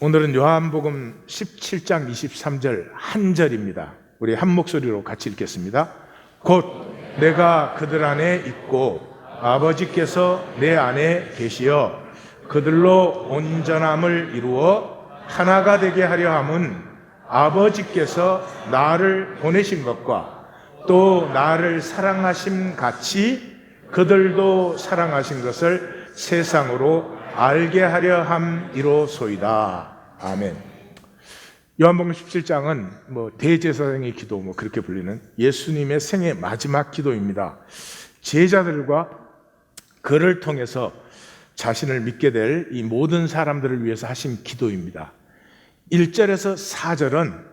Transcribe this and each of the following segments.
오늘은 요한복음 17장 23절 한 절입니다. 우리 한 목소리로 같이 읽겠습니다. 곧 내가 그들 안에 있고 아버지께서 내 안에 계시어 그들로 온전함을 이루어 하나가 되게 하려 함은 아버지께서 나를 보내신 것과 또 나를 사랑하심 같이 그들도 사랑하신 것을 세상으로 알게 하려 함이로소이다. 아멘. 요한복음 17장은 대제사장의 기도 그렇게 불리는 예수님의 생애 마지막 기도입니다. 제자들과 그를 통해서 자신을 믿게 될 이 모든 사람들을 위해서 하신 기도입니다. 1절에서 4절은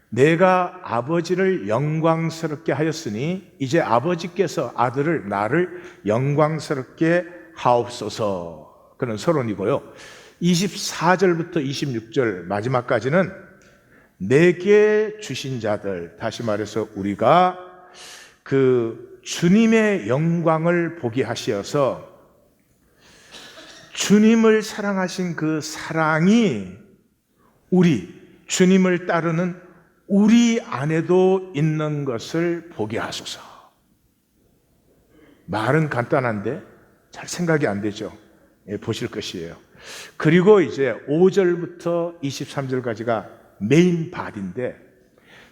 내가 아버지를 영광스럽게 하였으니 이제 아버지께서 아들을 나를 영광스럽게 하옵소서, 그런 서론이고요. 24절부터 26절 마지막까지는 내게 주신 자들, 다시 말해서 우리가 그 주님의 영광을 보게 하시어서 주님을 사랑하신 그 사랑이 주님을 따르는 우리 안에도 있는 것을 보게 하소서. 말은 간단한데 잘 생각이 안 되죠. 보실 것이에요. 그리고 이제 5절부터 23절까지가 메인 바디인데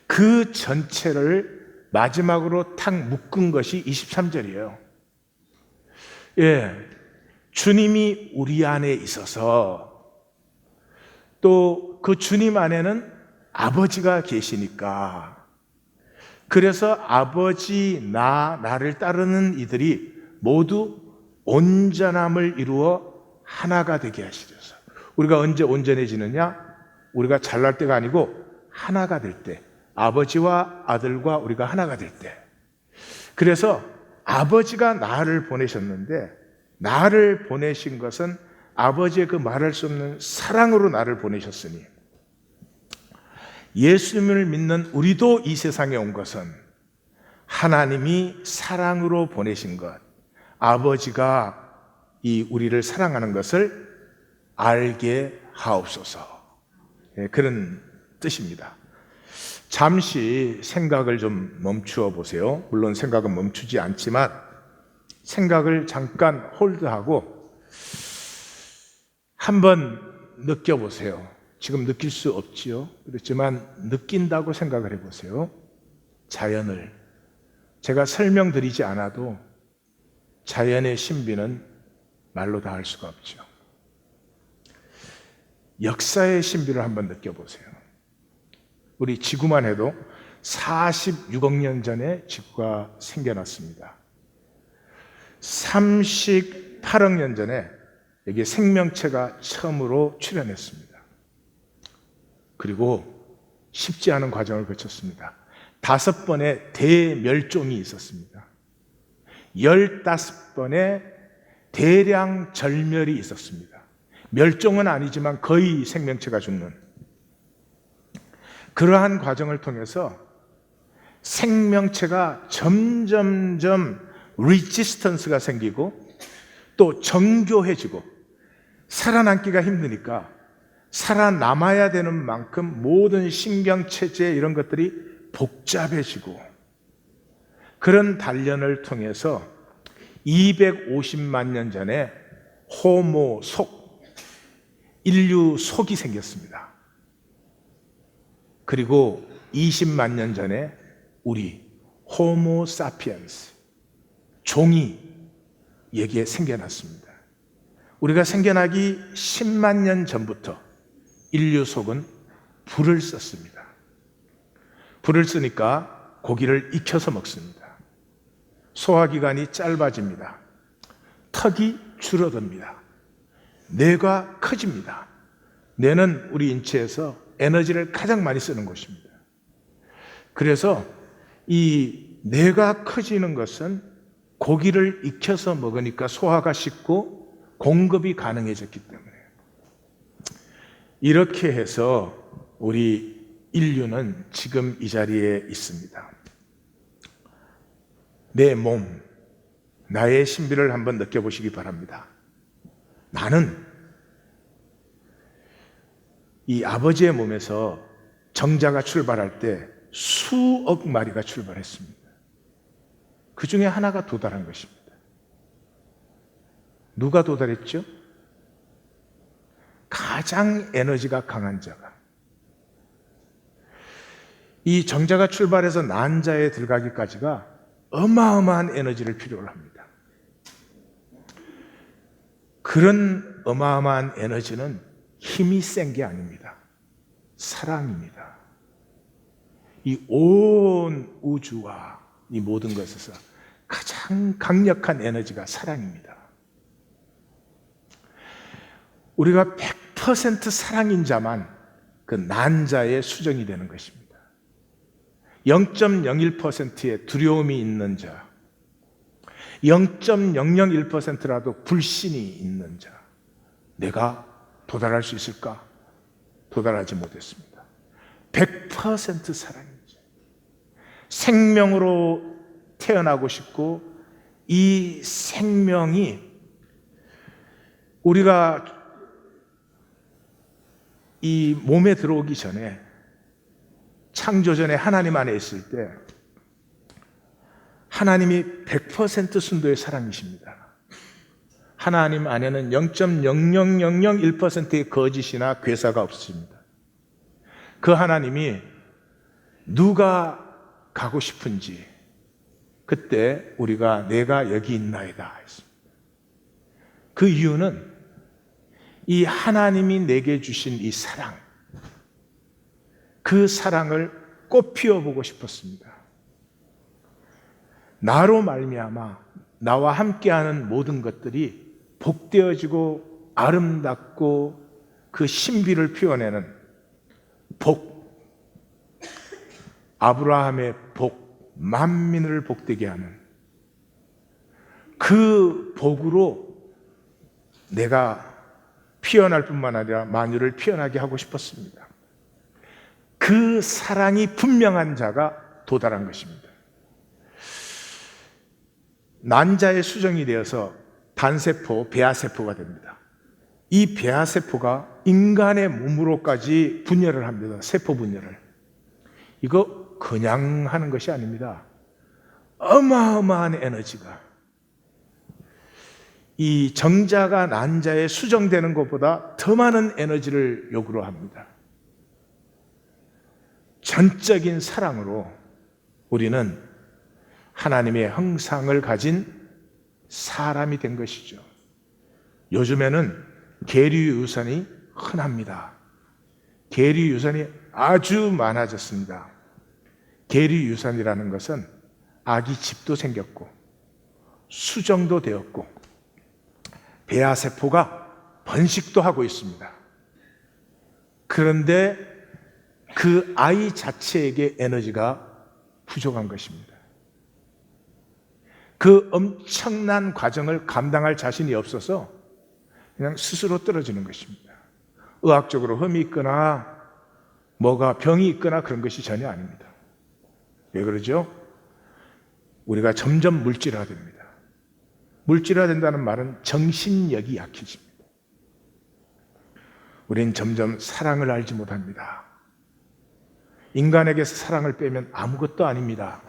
그 전체를 마지막으로 탁 묶은 것이 23절이에요. 주님이 우리 안에 있어서 또 그 주님 안에는 아버지가 계시니까, 그래서 아버지, 나를 따르는 이들이 모두 온전함을 이루어 하나가 되게 하시려서. 우리가 언제 온전해지느냐? 우리가 잘날 때가 아니고 하나가 될 때, 아버지와 아들과 우리가 하나가 될 때. 그래서 아버지가 나를 보내셨는데, 나를 보내신 것은 아버지의 그 말할 수 없는 사랑으로 나를 보내셨으니, 예수님을 믿는 우리도 이 세상에 온 것은 하나님이 사랑으로 보내신 것, 아버지가 우리를 사랑하는 것을 알게 하옵소서, 그런 뜻입니다. 잠시 생각을 좀 멈추어 보세요. 물론 생각은 멈추지 않지만 생각을 잠깐 홀드하고 한번 느껴보세요. 지금 느낄 수 없지요. 그렇지만 느낀다고 생각을 해보세요. 자연을 제가 설명드리지 않아도 자연의 신비는 말로 다 할 수가 없죠. 역사의 신비를 한번 느껴보세요. 우리 지구만 해도 46억 년 전에 지구가 생겨났습니다. 38억 년 전에 여기에 생명체가 처음으로 출현했습니다. 그리고 쉽지 않은 과정을 거쳤습니다. 5번의 대멸종이 있었습니다. 15번의 대량 절멸이 있었습니다. 멸종은 아니지만 거의 생명체가 죽는 그러한 과정을 통해서 생명체가 점점점 리지스턴스가 생기고 또 정교해지고, 살아남기가 힘드니까 살아남아야 되는 만큼 모든 신경체제 이런 것들이 복잡해지고, 그런 단련을 통해서 250만 년 전에 호모 속, 인류 속이 생겼습니다. 그리고 20만 년 전에 우리 호모 사피엔스, 종이 여기에 생겨났습니다. 우리가 생겨나기 10만 년 전부터 인류 속은 불을 썼습니다. 불을 쓰니까 고기를 익혀서 먹습니다. 소화기관이 짧아집니다. 턱이 줄어듭니다. 뇌가 커집니다. 뇌는 우리 인체에서 에너지를 가장 많이 쓰는 곳입니다. 그래서 이 뇌가 커지는 것은 고기를 익혀서 먹으니까 소화가 쉽고 공급이 가능해졌기 때문에, 이렇게 해서 우리 인류는 지금 이 자리에 있습니다. 내 몸, 나의 신비를 한번 느껴보시기 바랍니다. 나는 이 아버지의 몸에서 정자가 출발할 때 수억 마리가 출발했습니다. 그 중에 하나가 도달한 것입니다. 누가 도달했죠? 가장 에너지가 강한 자가. 이 정자가 출발해서 난자에 들어가기까지가 어마어마한 에너지를 필요로 합니다. 그런 어마어마한 에너지는 힘이 센 게 아닙니다. 사랑입니다. 이 온 우주와 이 모든 것에서 가장 강력한 에너지가 사랑입니다. 우리가 100% 사랑인 자만 그 난자의 수정이 되는 것입니다. 0.01%의 두려움이 있는 자, 0.001%라도 불신이 있는 자, 내가 도달할 수 있을까? 도달하지 못했습니다. 100% 사랑이죠. 생명으로 태어나고 싶고, 이 생명이 우리가 이 몸에 들어오기 전에, 창조전에 하나님 안에 있을 때 하나님이 100% 순도의 사랑이십니다. 하나님 안에는 0.00001%의 거짓이나 괴사가 없습니다. 그 하나님이 누가 가고 싶은지 그때 우리가 내가 여기 있나이다 했습니다. 그 이유는 이 하나님이 내게 주신 이 사랑, 그 사랑을 꽃 피워보고 싶었습니다. 나로 말미암아 나와 함께하는 모든 것들이 복되어지고 아름답고 그 신비를 피워내는 복, 아브라함의 복, 만민을 복되게 하는 그 복으로 내가 피어날 뿐만 아니라 만유를 피어나게 하고 싶었습니다. 그 사랑이 분명한 자가 도달한 것입니다. 난자의 수정이 되어서 단세포, 배아세포가 됩니다. 이 배아세포가 인간의 몸으로까지 분열을 합니다. 세포 분열을. 이거 그냥 하는 것이 아닙니다. 어마어마한 에너지가, 이 정자가 난자에 수정되는 것보다 더 많은 에너지를 요구로 합니다. 전적인 사랑으로 우리는 하나님의 형상을 가진 사람이 된 것이죠. 요즘에는 계류유산이 흔합니다. 계류유산이 아주 많아졌습니다. 계류유산이라는 것은 아기 집도 생겼고 수정도 되었고 배아세포가 번식도 하고 있습니다. 그런데 그 아이 자체에게 에너지가 부족한 것입니다. 그 엄청난 과정을 감당할 자신이 없어서 그냥 스스로 떨어지는 것입니다. 의학적으로 흠이 있거나 뭐가 병이 있거나 그런 것이 전혀 아닙니다. 왜 그러죠? 우리가 점점 물질화됩니다. 물질화된다는 말은 정신력이 약해집니다. 우린 점점 사랑을 알지 못합니다. 인간에게서 사랑을 빼면 아무것도 아닙니다.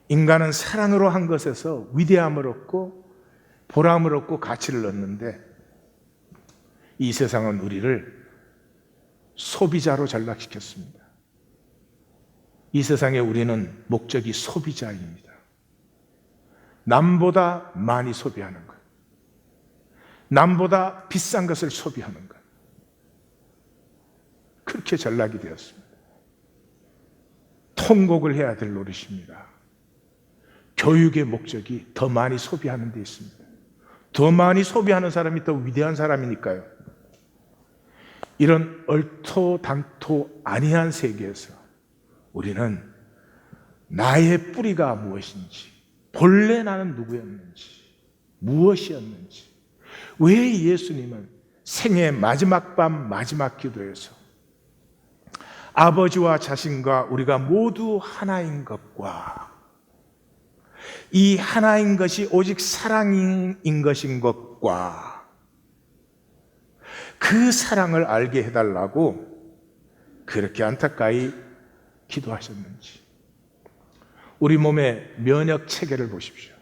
인간은 사랑으로 한 것에서 위대함을 얻고 보람을 얻고 가치를 얻는데, 이 세상은 우리를 소비자로 전락시켰습니다. 이 세상에 우리는 목적이 소비자입니다. 남보다 많이 소비하는 것, 남보다 비싼 것을 소비하는 것, 그렇게 전락이 되었습니다. 통곡을 해야 될 노릇입니다. 교육의 목적이 더 많이 소비하는 데 있습니다. 더 많이 소비하는 사람이 더 위대한 사람이니까요. 이런 얼토당토 아니한 세계에서 우리는 나의 뿌리가 무엇인지, 본래 나는 누구였는지, 무엇이었는지, 왜 예수님은 생애 마지막 밤 마지막 기도에서 아버지와 자신과 우리가 모두 하나인 것과 이 하나인 것이 오직 사랑인 것인 것과 그 사랑을 알게 해달라고 그렇게 안타까이 기도하셨는지. 우리 몸의 면역 체계를 보십시오.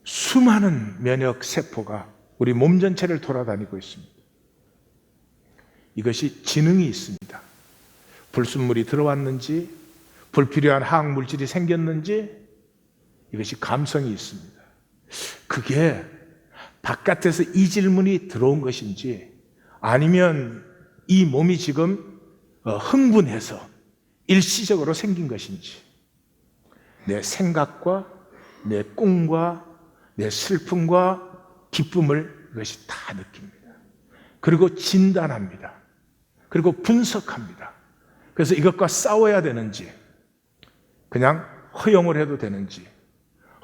수많은 면역 세포가 우리 몸 전체를 돌아다니고 있습니다. 이것이 지능이 있습니다. 불순물이 들어왔는지, 불필요한 화학 물질이 생겼는지, 이것이 감성이 있습니다. 그게 바깥에서 이 질문이 들어온 것인지, 아니면 이 몸이 지금 흥분해서 일시적으로 생긴 것인지, 내 생각과 내 꿈과 내 슬픔과 기쁨을 이것이 다 느낍니다. 그리고 진단합니다. 그리고 분석합니다. 그래서 이것과 싸워야 되는지, 그냥 허용을 해도 되는지,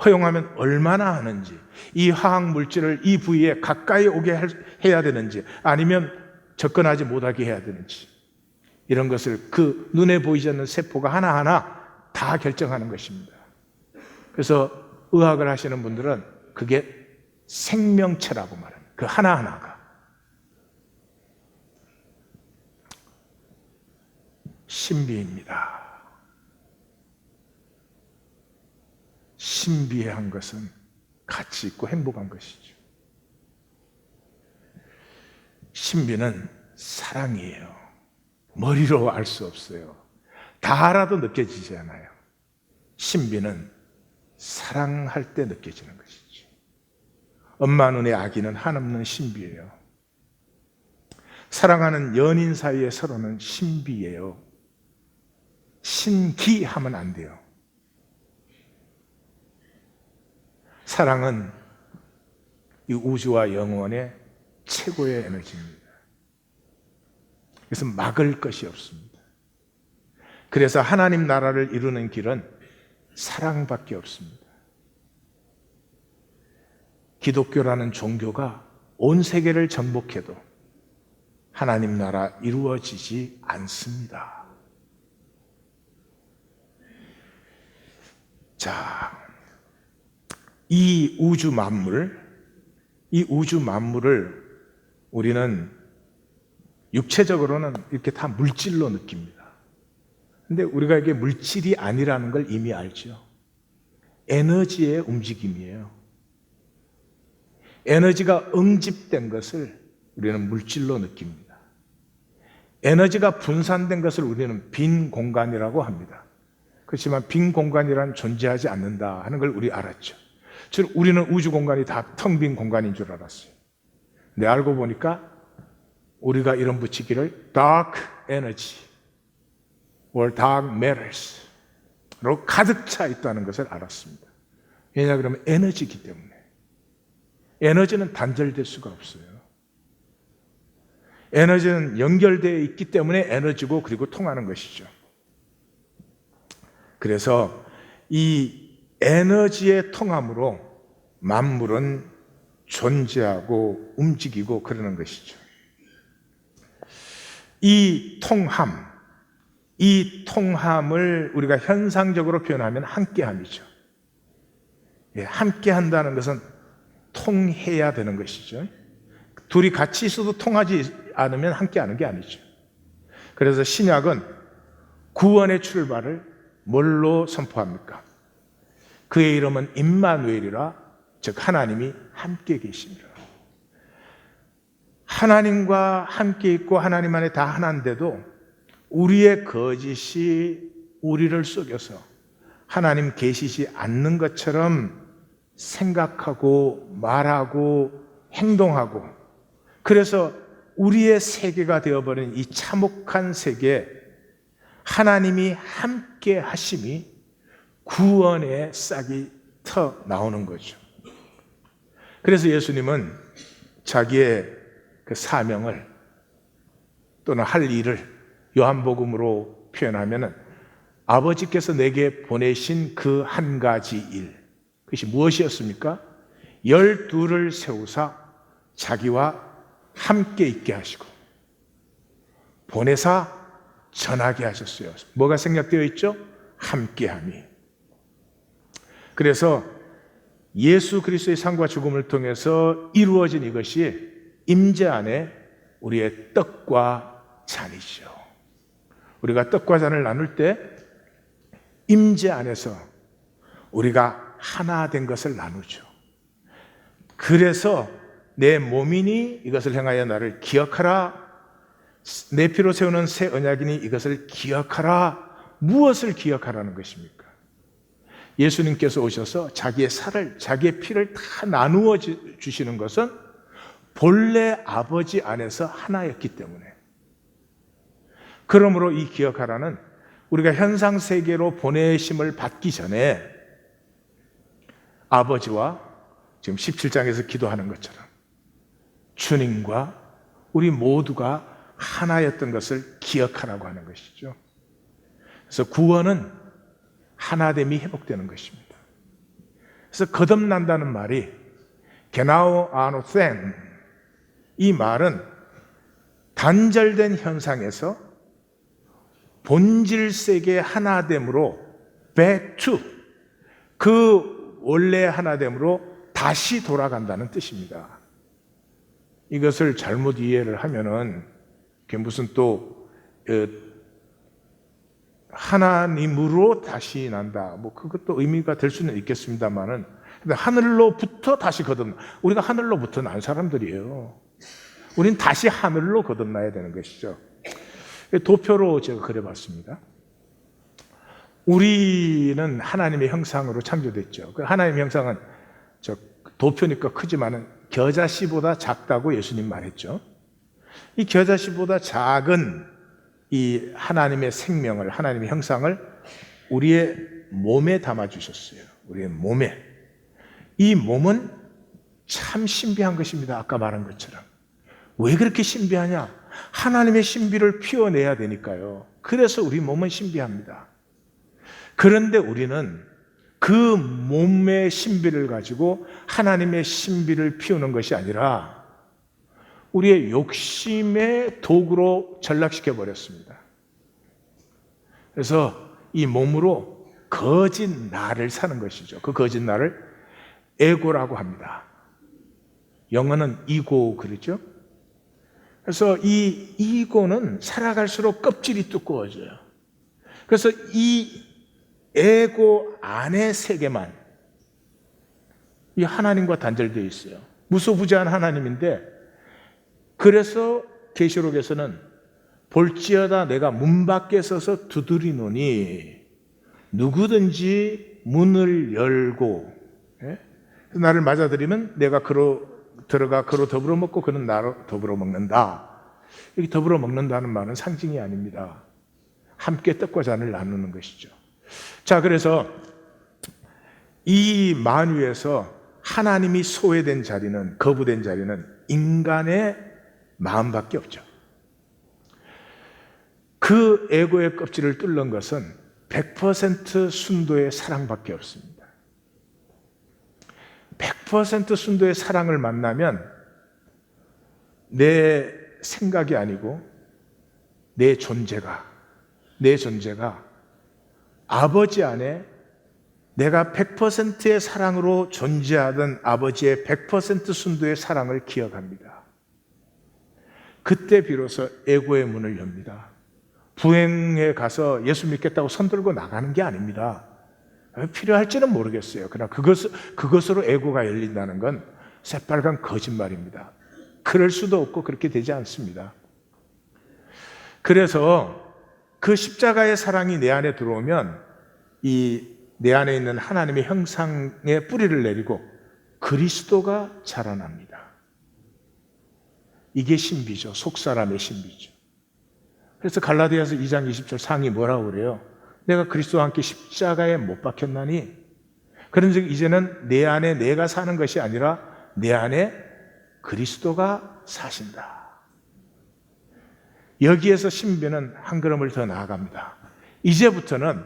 허용하면 얼마나 하는지, 이 화학 물질을 이 부위에 가까이 오게 해야 되는지, 아니면 접근하지 못하게 해야 되는지, 이런 것을 그 눈에 보이지 않는 세포가 하나하나 다 결정하는 것입니다. 그래서 의학을 하시는 분들은 그게 생명체라고 말합니다. 그 하나하나가. 신비입니다. 신비한 것은 가치 있고 행복한 것이죠. 신비는 사랑이에요. 머리로 알 수 없어요. 다 알아도 느껴지지 않아요. 신비는 사랑할 때 느껴지는 것이죠. 엄마 눈의 아기는 한없는 신비예요. 사랑하는 연인 사이의 서로는 신비예요. 신기하면 안 돼요. 사랑은 이 우주와 영원의 최고의 에너지입니다. 그래서 막을 것이 없습니다. 그래서 하나님 나라를 이루는 길은 사랑밖에 없습니다. 기독교라는 종교가 온 세계를 정복해도 하나님 나라 이루어지지 않습니다. 자, 이 우주 만물을 우리는 육체적으로는 이렇게 다 물질로 느낍니다. 근데 우리가 이게 물질이 아니라는 걸 이미 알죠. 에너지의 움직임이에요. 에너지가 응집된 것을 우리는 물질로 느낍니다. 에너지가 분산된 것을 우리는 빈 공간이라고 합니다. 그렇지만 빈 공간이란 존재하지 않는다 하는 걸 우리 알았죠. 즉 우리는 우주 공간이 다 텅 빈 공간인 줄 알았어요. 근데 알고 보니까 우리가 이름 붙이기를 dark energy or dark matters로 가득 차 있다는 것을 알았습니다. 왜냐 그러면 에너지이기 때문에. 에너지는 단절될 수가 없어요. 에너지는 연결되어 있기 때문에 에너지고 그리고 통하는 것이죠. 그래서 이 에너지의 통함으로 만물은 존재하고 움직이고 그러는 것이죠. 이 통함을 우리가 현상적으로 표현하면 함께함이죠. 함께한다는 것은 통해야 되는 것이죠. 둘이 같이 있어도 통하지 않으면 함께하는 게 아니죠. 그래서 신약은 구원의 출발을 뭘로 선포합니까? 그의 이름은 임마누엘이라, 즉 하나님이 함께 계십니다. 하나님과 함께 있고 하나님 안에 다 하나인데도 우리의 거짓이 우리를 속여서 하나님 계시지 않는 것처럼 생각하고 말하고 행동하고, 그래서 우리의 세계가 되어버린 이 참혹한 세계에 하나님이 함께 하심이 구원의 싹이 터 나오는 거죠. 그래서 예수님은 자기의 그 사명을 또는 할 일을 요한복음으로 표현하면은 아버지께서 내게 보내신 그 한 가지 일, 그것이 무엇이었습니까? 12를 세우사 자기와 함께 있게 하시고 보내사 전하게 하셨어요. 뭐가 생략되어 있죠? 함께함이. 그래서 예수 그리스도의 삶과 죽음을 통해서 이루어진 이것이 임재 안에 우리의 떡과 잔이죠. 우리가 떡과 잔을 나눌 때 임재 안에서 우리가 하나 된 것을 나누죠. 그래서 내 몸이니 이것을 행하여 나를 기억하라. 내 피로 세우는 새 언약이니 이것을 기억하라. 무엇을 기억하라는 것입니까? 예수님께서 오셔서 자기의 살을, 자기의 피를 다 나누어 주시는 것은 본래 아버지 안에서 하나였기 때문에. 그러므로 이 기억하라는 우리가 현상 세계로 보내심을 받기 전에 아버지와 지금 17장에서 기도하는 것처럼 주님과 우리 모두가 하나였던 것을 기억하라고 하는 것이죠. 그래서 구원은 하나됨이 회복되는 것입니다. 그래서 거듭난다는 말이 게나오 아노센, 이 말은 단절된 현상에서 본질 세계의 하나됨으로 back to, 그 원래의 하나됨으로 다시 돌아간다는 뜻입니다. 이것을 잘못 이해를 하면은 그게 무슨 또 하나님으로 다시 난다, 뭐 그것도 의미가 될 수는 있겠습니다만은, 근데 하늘로부터 다시 거듭나, 우리가 하늘로부터 난 사람들이에요. 우린 다시 하늘로 거듭나야 되는 것이죠. 도표로 제가 그려봤습니다. 우리는 하나님의 형상으로 창조됐죠. 하나님의 형상은 저 도표니까 크지만은 겨자씨보다 작다고 예수님 말했죠. 이 겨자씨보다 작은 이 하나님의 생명을, 하나님의 형상을 우리의 몸에 담아주셨어요. 우리의 몸에. 이 몸은 참 신비한 것입니다. 아까 말한 것처럼. 왜 그렇게 신비하냐? 하나님의 신비를 피워내야 되니까요. 그래서 우리 몸은 신비합니다. 그런데 우리는 그 몸의 신비를 가지고 하나님의 신비를 피우는 것이 아니라 우리의 욕심의 도구로 전락시켜 버렸습니다. 그래서 이 몸으로 거짓 나를 사는 것이죠. 그 거짓 나를 에고라고 합니다. 영어는 이고 그러죠. 그래서 이 이고는 살아갈수록 껍질이 두꺼워져요. 그래서 이 에고 안의 세계만 이 하나님과 단절되어 있어요. 무소부지한 하나님인데, 그래서 계시록에서는 볼지어다 내가 문 밖에 서서 두드리노니 누구든지 문을 열고 나를 맞아들이면 내가 그로 들어가 그로 더불어 먹고 그는 나로 더불어 먹는다. 여기 더불어 먹는다는 말은 상징이 아닙니다. 함께 떡과 잔을 나누는 것이죠. 자, 그래서 이 만유에서 하나님이 소외된 자리는, 거부된 자리는 인간의 마음밖에 없죠. 그 에고의 껍질을 뚫는 것은 100% 순도의 사랑밖에 없습니다. 100% 순도의 사랑을 만나면 내 생각이 아니고 내 존재가 아버지 안에 내가 100%의 사랑으로 존재하던 아버지의 100% 순도의 사랑을 기억합니다. 그때 비로소 에고의 문을 엽니다. 부행에 가서 예수 믿겠다고 손들고 나가는 게 아닙니다. 필요할지는 모르겠어요. 그러나 그것으로 에고가 열린다는 건 새빨간 거짓말입니다. 그럴 수도 없고 그렇게 되지 않습니다. 그래서 그 십자가의 사랑이 내 안에 들어오면 내 안에 있는 하나님의 형상의 뿌리를 내리고 그리스도가 자라납니다. 이게 신비죠. 속사람의 신비죠. 그래서 갈라디아서 2장 20절 상이 뭐라고 그래요? 내가 그리스도와 함께 십자가에 못 박혔나니, 그런즉 이제는 내 안에 내가 사는 것이 아니라 내 안에 그리스도가 사신다. 여기에서 신비는 한 걸음을 더 나아갑니다. 이제부터는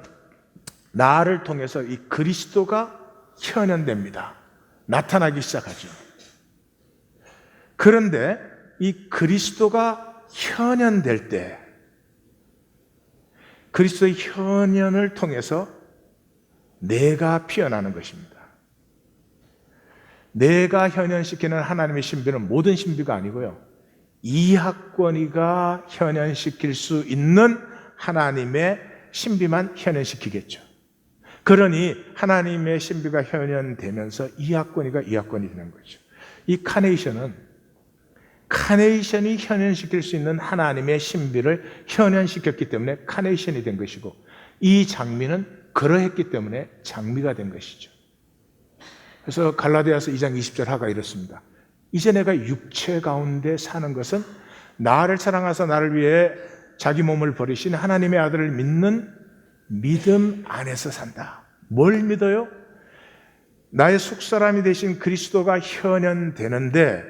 나를 통해서 이 그리스도가 현현됩니다. 나타나기 시작하죠. 그런데 이 그리스도가 현현될 때, 그리스도의 현현을 통해서 내가 피어나는 것입니다. 내가 현현시키는 하나님의 신비는 모든 신비가 아니고요, 이학권이가 현현시킬 수 있는 하나님의 신비만 현현시키겠죠. 그러니 하나님의 신비가 현현되면서 이학권이가 이학권이 되는 거죠. 이 카네이션이 현현시킬 수 있는 하나님의 신비를 현현시켰기 때문에 카네이션이 된 것이고, 이 장미는 그러했기 때문에 장미가 된 것이죠. 그래서 갈라디아서 2장 20절 하가 이렇습니다. 이제 내가 육체 가운데 사는 것은 나를 사랑하사 나를 위해 자기 몸을 버리신 하나님의 아들을 믿는 믿음 안에서 산다. 뭘 믿어요? 나의 속사람이 되신 그리스도가 현현되는데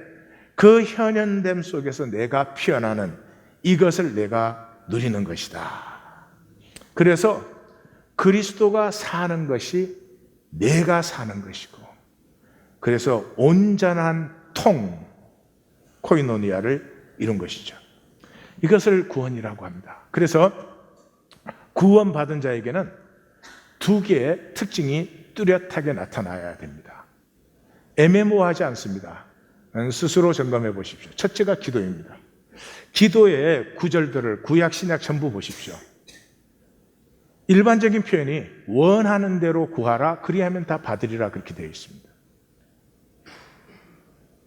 그 현현됨 속에서 내가 피어나는 이것을 내가 누리는 것이다. 그래서 그리스도가 사는 것이 내가 사는 것이고, 그래서 온전한 코이노니아를 이룬 것이죠. 이것을 구원이라고 합니다. 그래서 구원받은 자에게는 두 개의 특징이 뚜렷하게 나타나야 됩니다. 애매모호하지 않습니다. 스스로 점검해 보십시오. 첫째가 기도입니다. 기도의 구절들을 구약 신약 전부 보십시오. 일반적인 표현이 원하는 대로 구하라, 그리하면 다 받으리라, 그렇게 되어 있습니다.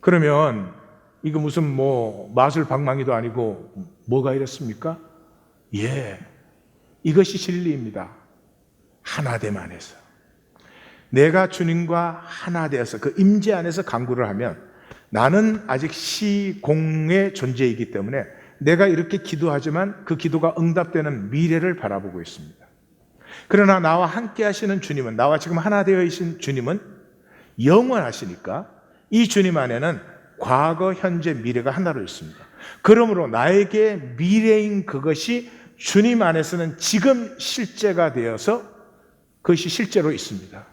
그러면 이거 무슨 마술 방망이도 아니고 뭐가 이렇습니까? 이것이 진리입니다. 하나됨 안에서 내가 주님과 하나 되어서 그 임재 안에서 간구를 하면, 나는 아직 시공의 존재이기 때문에 내가 이렇게 기도하지만 그 기도가 응답되는 미래를 바라보고 있습니다. 그러나 나와 함께 하시는 주님은, 나와 지금 하나 되어 계신 주님은 영원하시니까 이 주님 안에는 과거, 현재, 미래가 하나로 있습니다. 그러므로 나에게 미래인 그것이 주님 안에서는 지금 실제가 되어서 그것이 실제로 있습니다.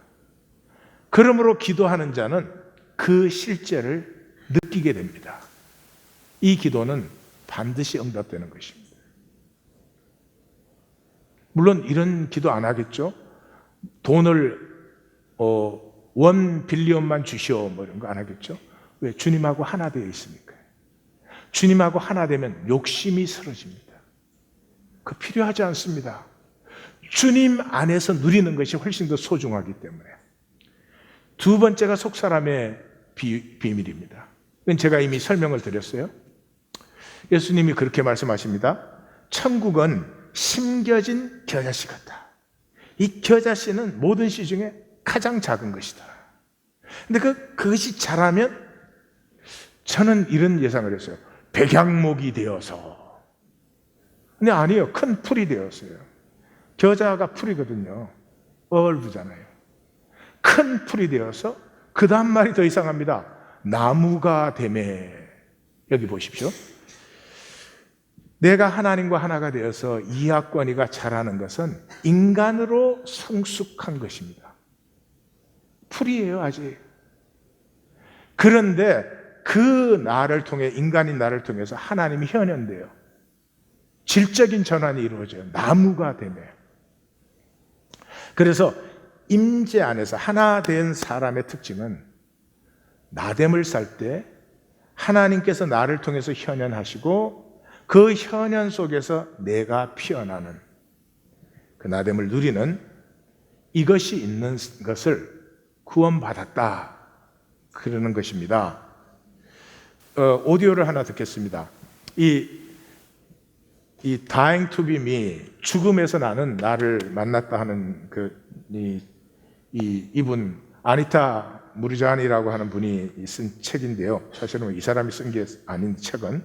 그러므로 기도하는 자는 그 실제를 느끼게 됩니다. 이 기도는 반드시 응답되는 것입니다. 물론 이런 기도 안 하겠죠. 돈을 1 빌리언만 주시오 이런 거 안 하겠죠. 왜? 주님하고 하나 되어 있으니까. 주님하고 하나 되면 욕심이 쓰러집니다. 그 필요하지 않습니다. 주님 안에서 누리는 것이 훨씬 더 소중하기 때문에. 두 번째가 속사람의 비밀입니다. 이건 제가 이미 설명을 드렸어요. 예수님이 그렇게 말씀하십니다. 천국은 심겨진 겨자씨 같다. 이 겨자씨는 모든 씨 중에 가장 작은 것이다. 근데 그것이 자라면, 저는 이런 예상을 했어요. 백향목이 되어서. 근데 아니에요. 큰 풀이 되었어요. 겨자가 풀이거든요. 얼브잖아요. 큰 풀이 되어서 그 다음 말이 더 이상합니다. 나무가 되매. 여기 보십시오. 내가 하나님과 하나가 되어서 이학권이가 자라는 것은 인간으로 성숙한 것입니다. 풀이에요, 아직. 그런데 그 나를 통해, 인간인 나를 통해서 하나님이 현현돼요. 질적인 전환이 이루어져요. 나무가 되매. 그래서 임재 안에서 하나 된 사람의 특징은, 나됨을 살 때 하나님께서 나를 통해서 현현하시고 그 현현 속에서 내가 피어나는 그 나됨을 누리는, 이것이 있는 것을 구원받았다, 그러는 것입니다. 오디오를 하나 듣겠습니다. 이 Dying to be me, 죽음에서 나는 나를 만났다 하는 이분 아니타 무리잔이라고 하는 분이 쓴 책인데요. 사실은 이 사람이 쓴 게 아닌 책은,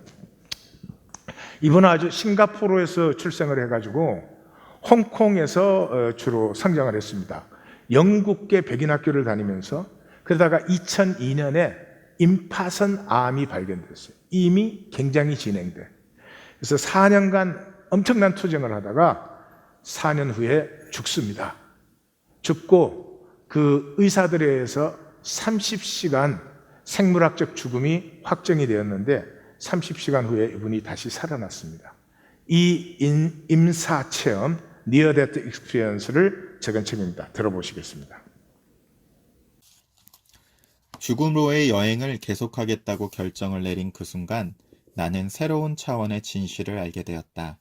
이분은 아주 싱가포르에서 출생을 해가지고 홍콩에서 주로 성장을 했습니다. 영국계 백인 학교를 다니면서, 그러다가 2002년에 임파선 암이 발견됐어요. 이미 굉장히 진행돼. 그래서 4년간 엄청난 투쟁을 하다가 4년 후에 죽습니다. 죽고 그 의사들에 의해서 30시간 생물학적 죽음이 확정이 되었는데 30시간 후에 이분이 다시 살아났습니다. 이 임사체험, Near Death Experience를 적은 책입니다. 들어보시겠습니다. 죽음으로의 여행을 계속하겠다고 결정을 내린 그 순간 나는 새로운 차원의 진실을 알게 되었다.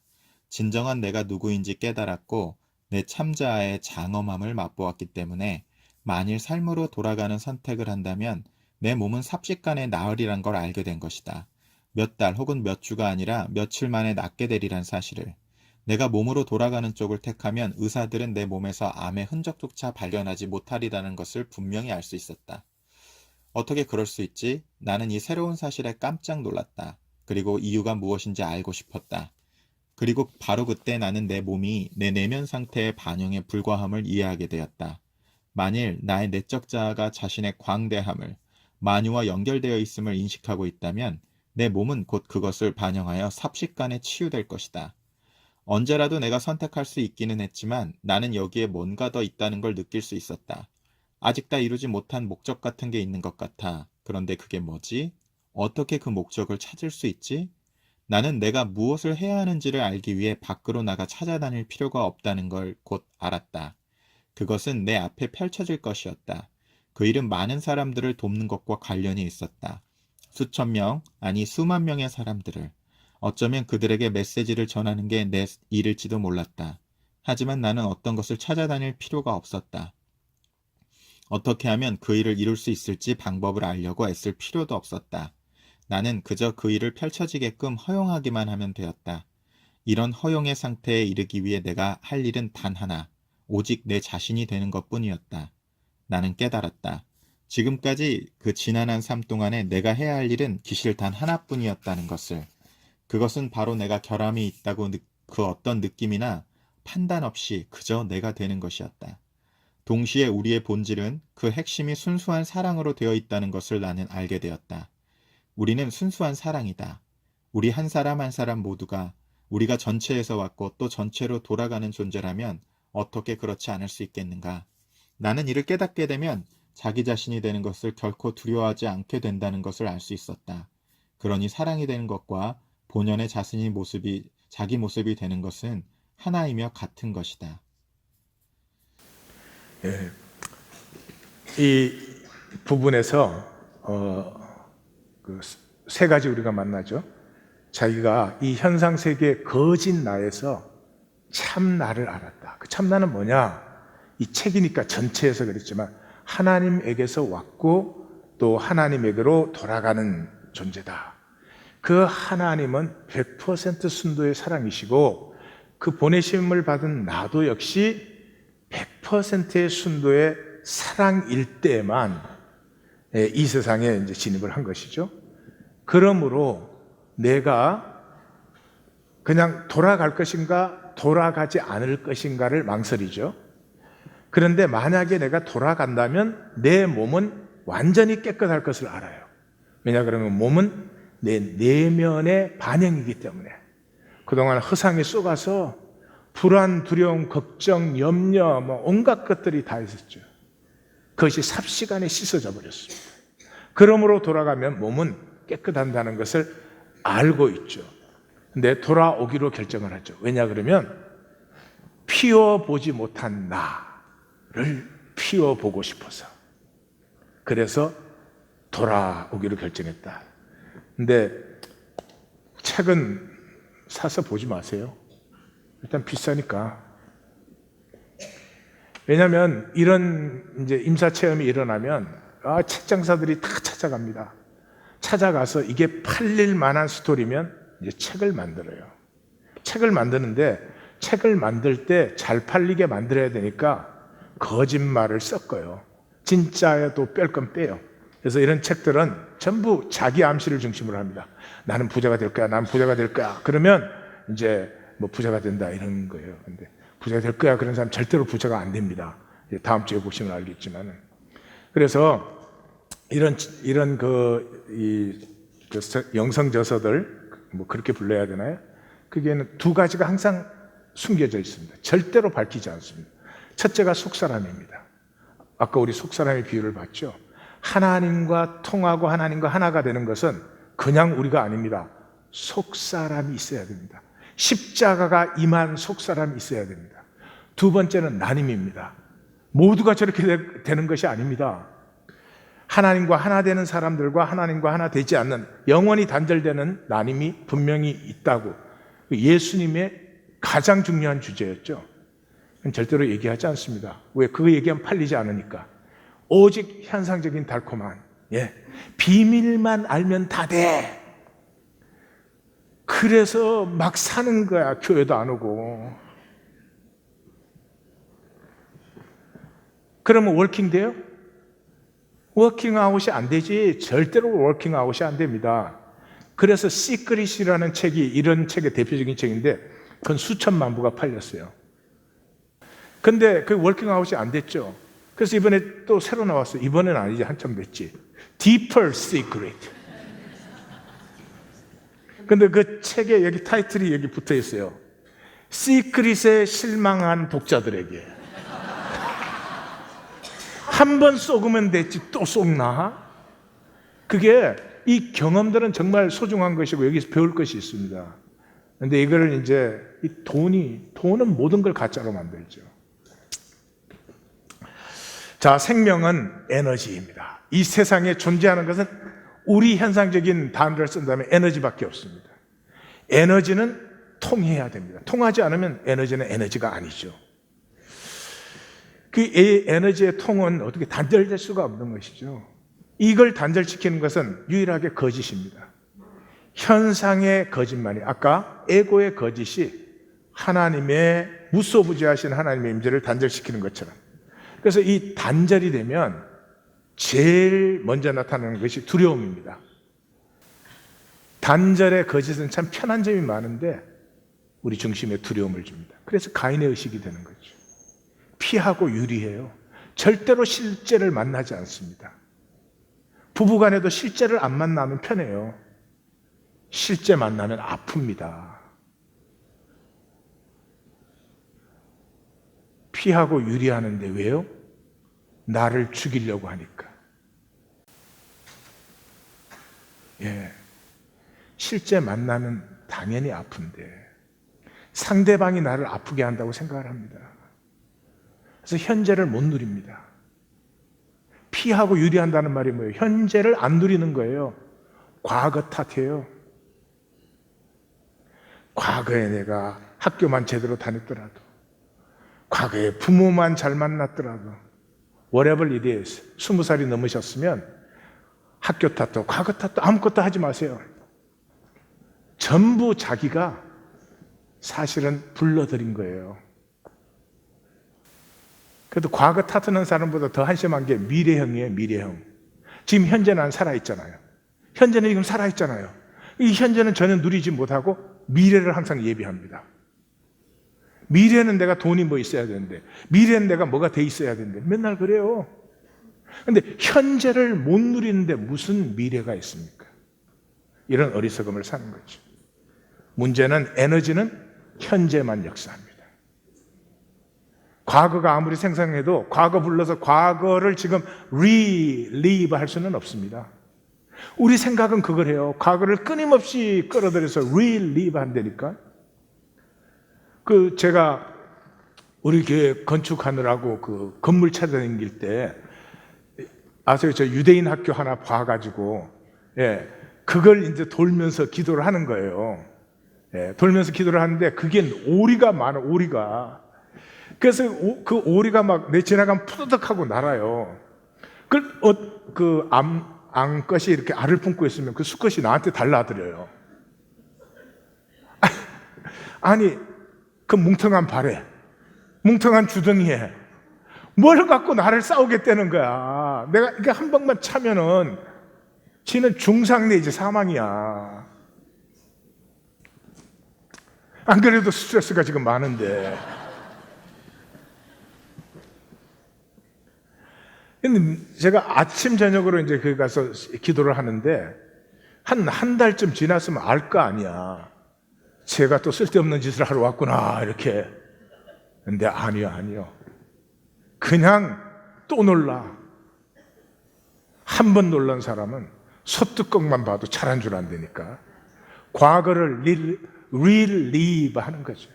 진정한 내가 누구인지 깨달았고 내 참자아의 장엄함을 맛보았기 때문에 만일 삶으로 돌아가는 선택을 한다면 내 몸은 삽시간에 나으리란 걸 알게 된 것이다. 몇 달 혹은 몇 주가 아니라 며칠 만에 낫게 되리란 사실을. 내가 몸으로 돌아가는 쪽을 택하면 의사들은 내 몸에서 암의 흔적조차 발견하지 못하리라는 것을 분명히 알 수 있었다. 어떻게 그럴 수 있지? 나는 이 새로운 사실에 깜짝 놀랐다. 그리고 이유가 무엇인지 알고 싶었다. 그리고 바로 그때 나는 내 몸이 내 내면 상태의 반영에 불과함을 이해하게 되었다. 만일 나의 내적 자아가 자신의 광대함을, 만유와 연결되어 있음을 인식하고 있다면 내 몸은 곧 그것을 반영하여 삽시간에 치유될 것이다. 언제라도 내가 선택할 수 있기는 했지만 나는 여기에 뭔가 더 있다는 걸 느낄 수 있었다. 아직 다 이루지 못한 목적 같은 게 있는 것 같아. 그런데 그게 뭐지? 어떻게 그 목적을 찾을 수 있지? 나는 내가 무엇을 해야 하는지를 알기 위해 밖으로 나가 찾아다닐 필요가 없다는 걸 곧 알았다. 그것은 내 앞에 펼쳐질 것이었다. 그 일은 많은 사람들을 돕는 것과 관련이 있었다. 수천 명, 아니 수만 명의 사람들을. 어쩌면 그들에게 메시지를 전하는 게 내 일일지도 몰랐다. 하지만 나는 어떤 것을 찾아다닐 필요가 없었다. 어떻게 하면 그 일을 이룰 수 있을지 방법을 알려고 애쓸 필요도 없었다. 나는 그저 그 일을 펼쳐지게끔 허용하기만 하면 되었다. 이런 허용의 상태에 이르기 위해 내가 할 일은 단 하나, 오직 내 자신이 되는 것뿐이었다. 나는 깨달았다. 지금까지 그 지난한 삶 동안에 내가 해야 할 일은 기실 단 하나뿐이었다는 것을. 그것은 바로 내가 결함이 있다고 그 어떤 느낌이나 판단 없이 그저 내가 되는 것이었다. 동시에 우리의 본질은 그 핵심이 순수한 사랑으로 되어 있다는 것을 나는 알게 되었다. 우리는 순수한 사랑이다. 우리 한 사람 한 사람 모두가 우리가 전체에서 왔고 또 전체로 돌아가는 존재라면 어떻게 그렇지 않을 수 있겠는가? 나는 이를 깨닫게 되면 자기 자신이 되는 것을 결코 두려워하지 않게 된다는 것을 알 수 있었다. 그러니 사랑이 되는 것과 본연의 자기 모습이 되는 것은 하나이며 같은 것이다. 예, 이 부분에서 그 세 가지 우리가 만나죠. 자기가 이 현상 세계의 거짓 나에서 참 나를 알았다. 그 참 나는 뭐냐? 이 책이니까 전체에서 그랬지만 하나님에게서 왔고 또 하나님에게로 돌아가는 존재다. 그 하나님은 100% 순도의 사랑이시고 그 보내심을 받은 나도 역시 100%의 순도의 사랑일 때만 이 세상에 이제 진입을 한 것이죠. 그러므로 내가 그냥 돌아갈 것인가 돌아가지 않을 것인가를 망설이죠. 그런데 만약에 내가 돌아간다면 내 몸은 완전히 깨끗할 것을 알아요. 왜냐 그러면 몸은 내 내면의 반영이기 때문에. 그동안 허상에 쏘가서 불안, 두려움, 걱정, 염려 온갖 것들이 다 있었죠. 그것이 삽시간에 씻어져 버렸습니다. 그러므로 돌아가면 몸은 깨끗한다는 것을 알고 있죠. 근데 돌아오기로 결정을 하죠. 왜냐 그러면 피워보지 못한 나를 피워보고 싶어서. 그래서 돌아오기로 결정했다. 근데 책은 사서 보지 마세요. 일단 비싸니까. 왜냐하면 이런 이제 임사 체험이 일어나면 책장사들이 다 찾아갑니다. 찾아가서 이게 팔릴 만한 스토리면 이제 책을 만들어요. 책을 만드는데 책을 만들 때 잘 팔리게 만들어야 되니까 거짓말을 섞어요. 진짜에도 뺄 건 빼요. 그래서 이런 책들은 전부 자기 암시를 중심으로 합니다. 나는 부자가 될 거야. 나는 부자가 될 거야. 그러면 이제 뭐 부자가 된다 이런 거예요. 근데 부자가 될 거야 그런 사람 절대로 부자가 안 됩니다. 다음 주에 보시면 알겠지만은. 그래서 이런 영성 저서들 뭐 그렇게 불러야 되나요? 그게는 두 가지가 항상 숨겨져 있습니다. 절대로 밝히지 않습니다. 첫째가 속사람입니다. 아까 우리 속사람의 비유를 봤죠. 하나님과 통하고 하나님과 하나가 되는 것은 그냥 우리가 아닙니다. 속사람이 있어야 됩니다. 십자가가 임한 속사람이 있어야 됩니다. 두 번째는 나님입니다. 모두가 저렇게 되는 것이 아닙니다. 하나님과 하나 되는 사람들과 하나님과 하나 되지 않는 영원히 단절되는 나님이 분명히 있다고 예수님의 가장 중요한 주제였죠. 절대로 얘기하지 않습니다. 왜? 그거 얘기하면 팔리지 않으니까. 오직 현상적인 달콤한 비밀만 알면 다 돼. 그래서 막 사는 거야. 교회도 안 오고. 그러면 워킹 돼요? 워킹아웃이 안 되지. 절대로 워킹아웃이 안 됩니다. 그래서 시크릿이라는 책이 이런 책의 대표적인 책인데 그건 수천만 부가 팔렸어요. 근데 그 워킹아웃이 안 됐죠. 그래서 이번에 또 새로 나왔어요. 이번엔 아니지. 한참 됐지. Deeper Secret. 근데 그 책에 여기 타이틀이 여기 붙어 있어요. 시크릿에 실망한 독자들에게. 한 번 쏘으면 됐지 또 쏘나? 그게 이 경험들은 정말 소중한 것이고 여기서 배울 것이 있습니다. 근데 이거를 이제 이 돈은 모든 걸 가짜로 만들죠. 자, 생명은 에너지입니다. 이 세상에 존재하는 것은 우리 현상적인 단어를 쓴다면 에너지밖에 없습니다. 에너지는 통해야 됩니다. 통하지 않으면 에너지는 에너지가 아니죠. 그 에너지의 통은 어떻게 단절될 수가 없는 것이죠. 이걸 단절시키는 것은 유일하게 거짓입니다. 현상의 거짓말이, 아까 에고의 거짓이 하나님의 무소부지하신 하나님의 임재를 단절시키는 것처럼. 그래서 이 단절이 되면 제일 먼저 나타나는 것이 두려움입니다. 단절의 거짓은 참 편한 점이 많은데 우리 중심에 두려움을 줍니다. 그래서 가인의 의식이 되는 거죠. 피하고 유리해요. 절대로 실제를 만나지 않습니다. 부부간에도 실제를 안 만나면 편해요. 실제 만나면 아픕니다. 피하고 유리하는데 왜요? 나를 죽이려고 하니까. 실제 만나면 당연히 아픈데 상대방이 나를 아프게 한다고 생각을 합니다. 그래서 현재를 못 누립니다. 피하고 유리한다는 말이 뭐예요? 현재를 안 누리는 거예요. 과거 탓해요. 과거에 내가 학교만 제대로 다녔더라도, 과거에 부모만 잘 만났더라도, whatever it is, 20살이 넘으셨으면 학교 탓도 과거 탓도 아무것도 하지 마세요. 전부 자기가 사실은 불러들인 거예요. 그래도 과거 탓하는 사람보다 더 한심한 게 미래형이에요. 미래형. 지금 현재는 살아있잖아요. 현재는 지금 살아있잖아요. 이 현재는 전혀 누리지 못하고 미래를 항상 예비합니다. 미래는 내가 돈이 뭐 있어야 되는데, 미래는 내가 뭐가 돼 있어야 되는데, 맨날 그래요. 근데 현재를 못 누리는데 무슨 미래가 있습니까? 이런 어리석음을 사는 거죠. 문제는 에너지는 현재만 역사합니다. 과거가 아무리 생생해도 과거 불러서 과거를 지금 relive 할 수는 없습니다. 우리 생각은 그걸 해요. 과거를 끊임없이 끌어들여서 relive 한다니까. 제가 우리 교회 건축하느라고 그 건물 찾아다닐 때 아세요? 저 유대인 학교 하나 봐가지고 그걸 이제 돌면서 기도를 하는 거예요. 돌면서 기도를 하는데 그게 오리가 많아, 오리가. 그래서 그 오리가 막 내 지나가면 푸드덕하고 날아요. 그 암컷이 이렇게 알을 품고 있으면 그 수컷이 나한테 달라들어요. 아니, 그 뭉텅한 발에, 뭉텅한 주둥이에 뭘 갖고 나를 싸우겠다는 거야. 내가 이게 한 방만 차면은 지는 중상 내지 사망이야. 안 그래도 스트레스가 지금 많은데. 근데 제가 아침 저녁으로 이제 거기 가서 기도를 하는데 한 달쯤 지났으면 알 거 아니야. 제가 또 쓸데없는 짓을 하러 왔구나 이렇게. 근데 아니요. 그냥 또 놀라. 한 번 놀란 사람은 소뚜껑만 봐도 잘한 줄 안다니까. 과거를 relive 하는 거죠.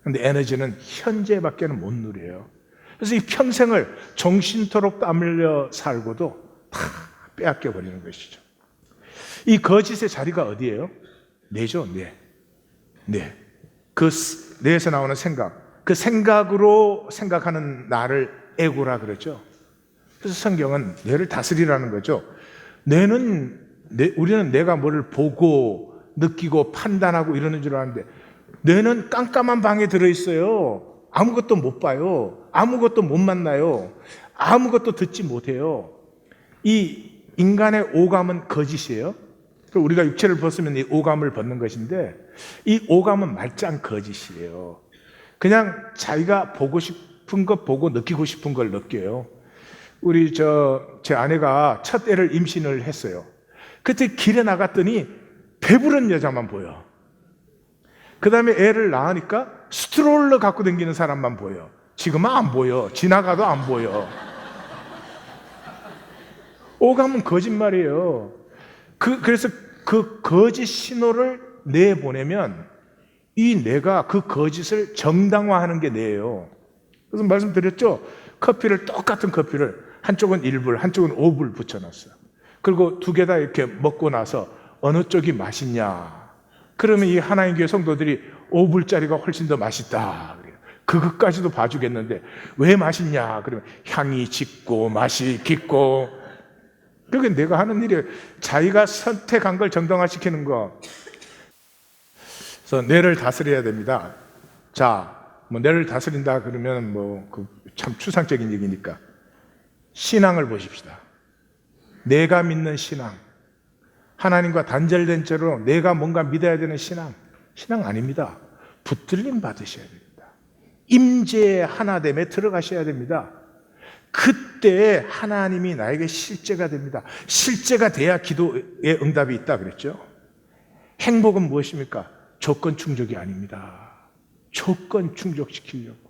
근데 에너지는 현재밖에는 못 누려요. 그래서 이 평생을 종신토록 땀 흘려 살고도 다 빼앗겨 버리는 것이죠. 이 거짓의 자리가 어디예요? 뇌죠, 뇌. 뇌. 그 뇌에서 나오는 생각, 그 생각으로 생각하는 나를 에고라 그러죠. 그래서 성경은 뇌를 다스리라는 거죠. 우리는 뇌가 뭐를 보고 느끼고 판단하고 이러는 줄 아는데, 뇌는 깜깜한 방에 들어있어요. 아무것도 못 봐요. 아무것도 못 만나요. 아무것도 듣지 못해요. 이 인간의 오감은 거짓이에요. 우리가 육체를 벗으면 이 오감을 벗는 것인데, 이 오감은 말짱 거짓이에요. 그냥 자기가 보고 싶은 것 보고 느끼고 싶은 걸 느껴요. 제 아내가 첫 애를 임신을 했어요. 그때 길에 나갔더니 배부른 여자만 보여. 그 다음에 애를 낳으니까 스트롤러 갖고 다니는 사람만 보여. 지금은 안 보여. 지나가도 안 보여. 오감은 거짓말이에요. 그래서 그 거짓 신호를 내보내면 이 뇌가 그 거짓을 정당화하는 게 뇌예요. 그래서 말씀드렸죠. 똑같은 커피를 한쪽은 1불, 한쪽은 5불 붙여놨어요. 그리고 두 개 다 이렇게 먹고 나서 어느 쪽이 맛있냐? 그러면 이 하나님 교회 성도들이 5불짜리가 훨씬 더 맛있다 그래요. 그것까지도 봐주겠는데 왜 맛있냐? 그러면 향이 짙고 맛이 깊고. 그게 내가 하는 일이에요. 자기가 선택한 걸 정당화시키는 거. 그래서 뇌를 다스려야 됩니다. 자, 뇌를 다스린다 그러면 참 추상적인 얘기니까 신앙을 보십시다. 내가 믿는 신앙, 하나님과 단절된 채로 내가 뭔가 믿어야 되는 신앙 아닙니다. 붙들림 받으셔야 됩니다. 임재의 하나됨에 들어가셔야 됩니다. 그때 하나님이 나에게 실제가 됩니다. 실제가 돼야 기도의 응답이 있다 그랬죠. 행복은 무엇입니까? 조건 충족이 아닙니다. 조건 충족시키려고.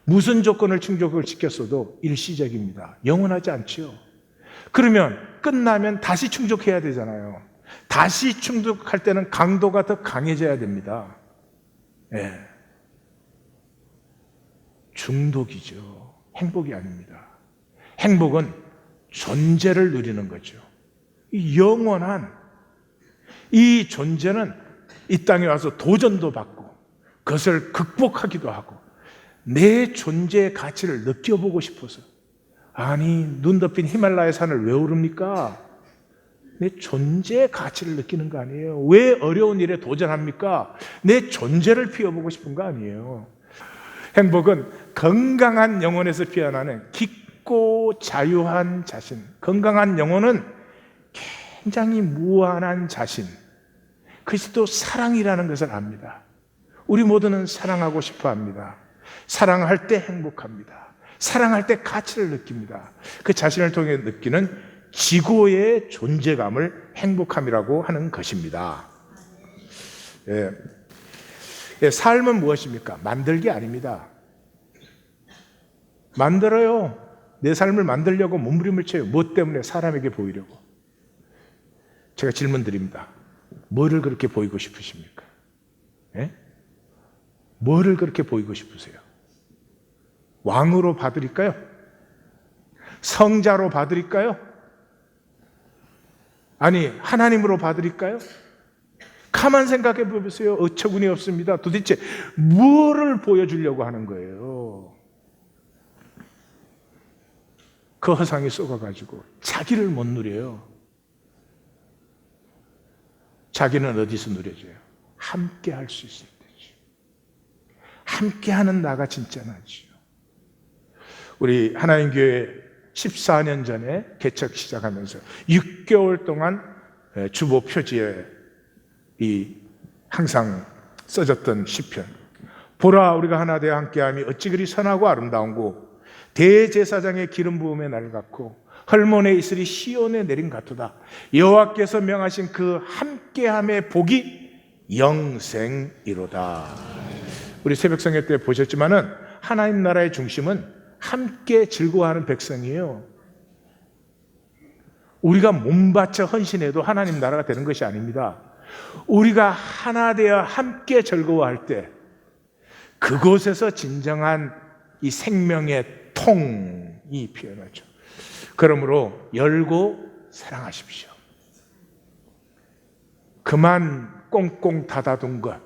무슨 조건을 충족을 시켰어도 일시적입니다. 영원하지 않지요. 그러면 끝나면 다시 충족해야 되잖아요. 다시 충족할 때는 강도가 더 강해져야 됩니다. 예. 중독이죠. 행복이 아닙니다. 행복은 존재를 누리는 거죠. 영원한 이 존재는 이 땅에 와서 도전도 받고 그것을 극복하기도 하고 내 존재의 가치를 느껴보고 싶어서. 아니, 눈 덮인 히말라야 산을 왜 오릅니까? 내 존재의 가치를 느끼는 거 아니에요. 왜 어려운 일에 도전합니까? 내 존재를 피워보고 싶은 거 아니에요. 행복은 건강한 영혼에서 피어나는 깊고 자유한 자신. 건강한 영혼은 굉장히 무한한 자신. 그것이 또 사랑이라는 것을 압니다. 우리 모두는 사랑하고 싶어 합니다. 사랑할 때 행복합니다. 사랑할 때 가치를 느낍니다. 그 자신을 통해 느끼는 지고의 존재감을 행복함이라고 하는 것입니다. 삶은 무엇입니까? 만들기 아닙니다. 만들어요. 내 삶을 만들려고 몸부림을 쳐요. 무엇 때문에? 사람에게 보이려고. 제가 질문 드립니다. 뭐를 그렇게 보이고 싶으십니까? 뭐를 그렇게 보이고 싶으세요? 왕으로 봐드릴까요? 성자로 봐드릴까요? 아니, 하나님으로 봐드릴까요? 가만 생각해 보세요. 어처구니 없습니다. 도대체 뭐를 보여주려고 하는 거예요? 그 허상에 썩어가지고 자기를 못 누려요. 자기는 어디서 누려져요? 함께 할 수 있을 때죠. 함께 하는 나가 진짜 나죠. 우리 하나님교회 14년 전에 개척 시작하면서 6개월 동안 주보 표지에 항상 써졌던 시편. 보라, 우리가 하나 되어 함께함이 어찌 그리 선하고 아름다운고 대제사장의 기름 부음에 날 같고 헐몬의 이슬이 시온에 내린 같도다. 여호와께서 명하신 그 함께함의 복이 영생이로다. 우리 새벽 성회 때 보셨지만은 하나님 나라의 중심은 함께 즐거워하는 백성이에요. 우리가 몸바쳐 헌신해도 하나님 나라가 되는 것이 아닙니다. 우리가 하나 되어 함께 즐거워할 때 그곳에서 진정한 이 생명의 통이 피어나죠. 그러므로 열고 사랑하십시오. 그만 꽁꽁 닫아둔 것,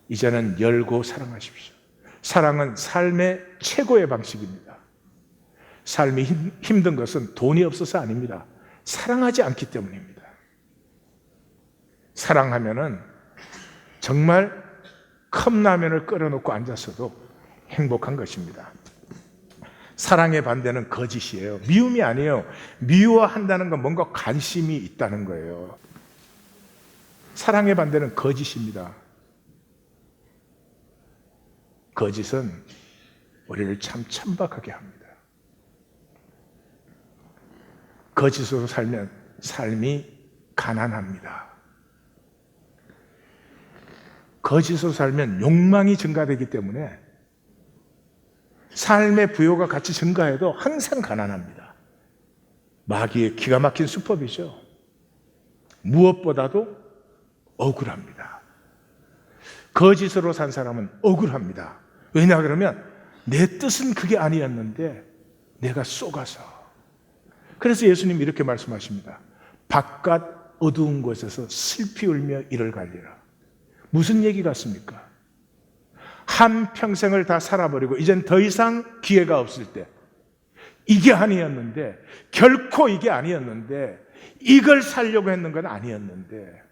이제는 열고 사랑하십시오. 사랑은 삶의 최고의 방식입니다. 삶이 힘든 것은 돈이 없어서 아닙니다. 사랑하지 않기 때문입니다. 사랑하면은 정말 컵라면을 끓여놓고 앉았어도 행복한 것입니다. 사랑의 반대는 거짓이에요. 미움이 아니에요. 미워한다는 건 뭔가 관심이 있다는 거예요. 사랑의 반대는 거짓입니다. 거짓은 우리를 참 천박하게 합니다. 거짓으로 살면 삶이 가난합니다. 거짓으로 살면 욕망이 증가되기 때문에 삶의 부요가 같이 증가해도 항상 가난합니다. 마귀의 기가 막힌 수법이죠. 무엇보다도 억울합니다. 거짓으로 산 사람은 억울합니다. 왜냐 그러면 내 뜻은 그게 아니었는데 내가 속아서. 그래서 예수님이 이렇게 말씀하십니다. 바깥 어두운 곳에서 슬피 울며 이를 갈리라. 무슨 얘기 같습니까? 한 평생을 다 살아버리고 이젠 더 이상 기회가 없을 때, 이게 아니었는데, 결코 이게 아니었는데, 이걸 살려고 했는 건 아니었는데,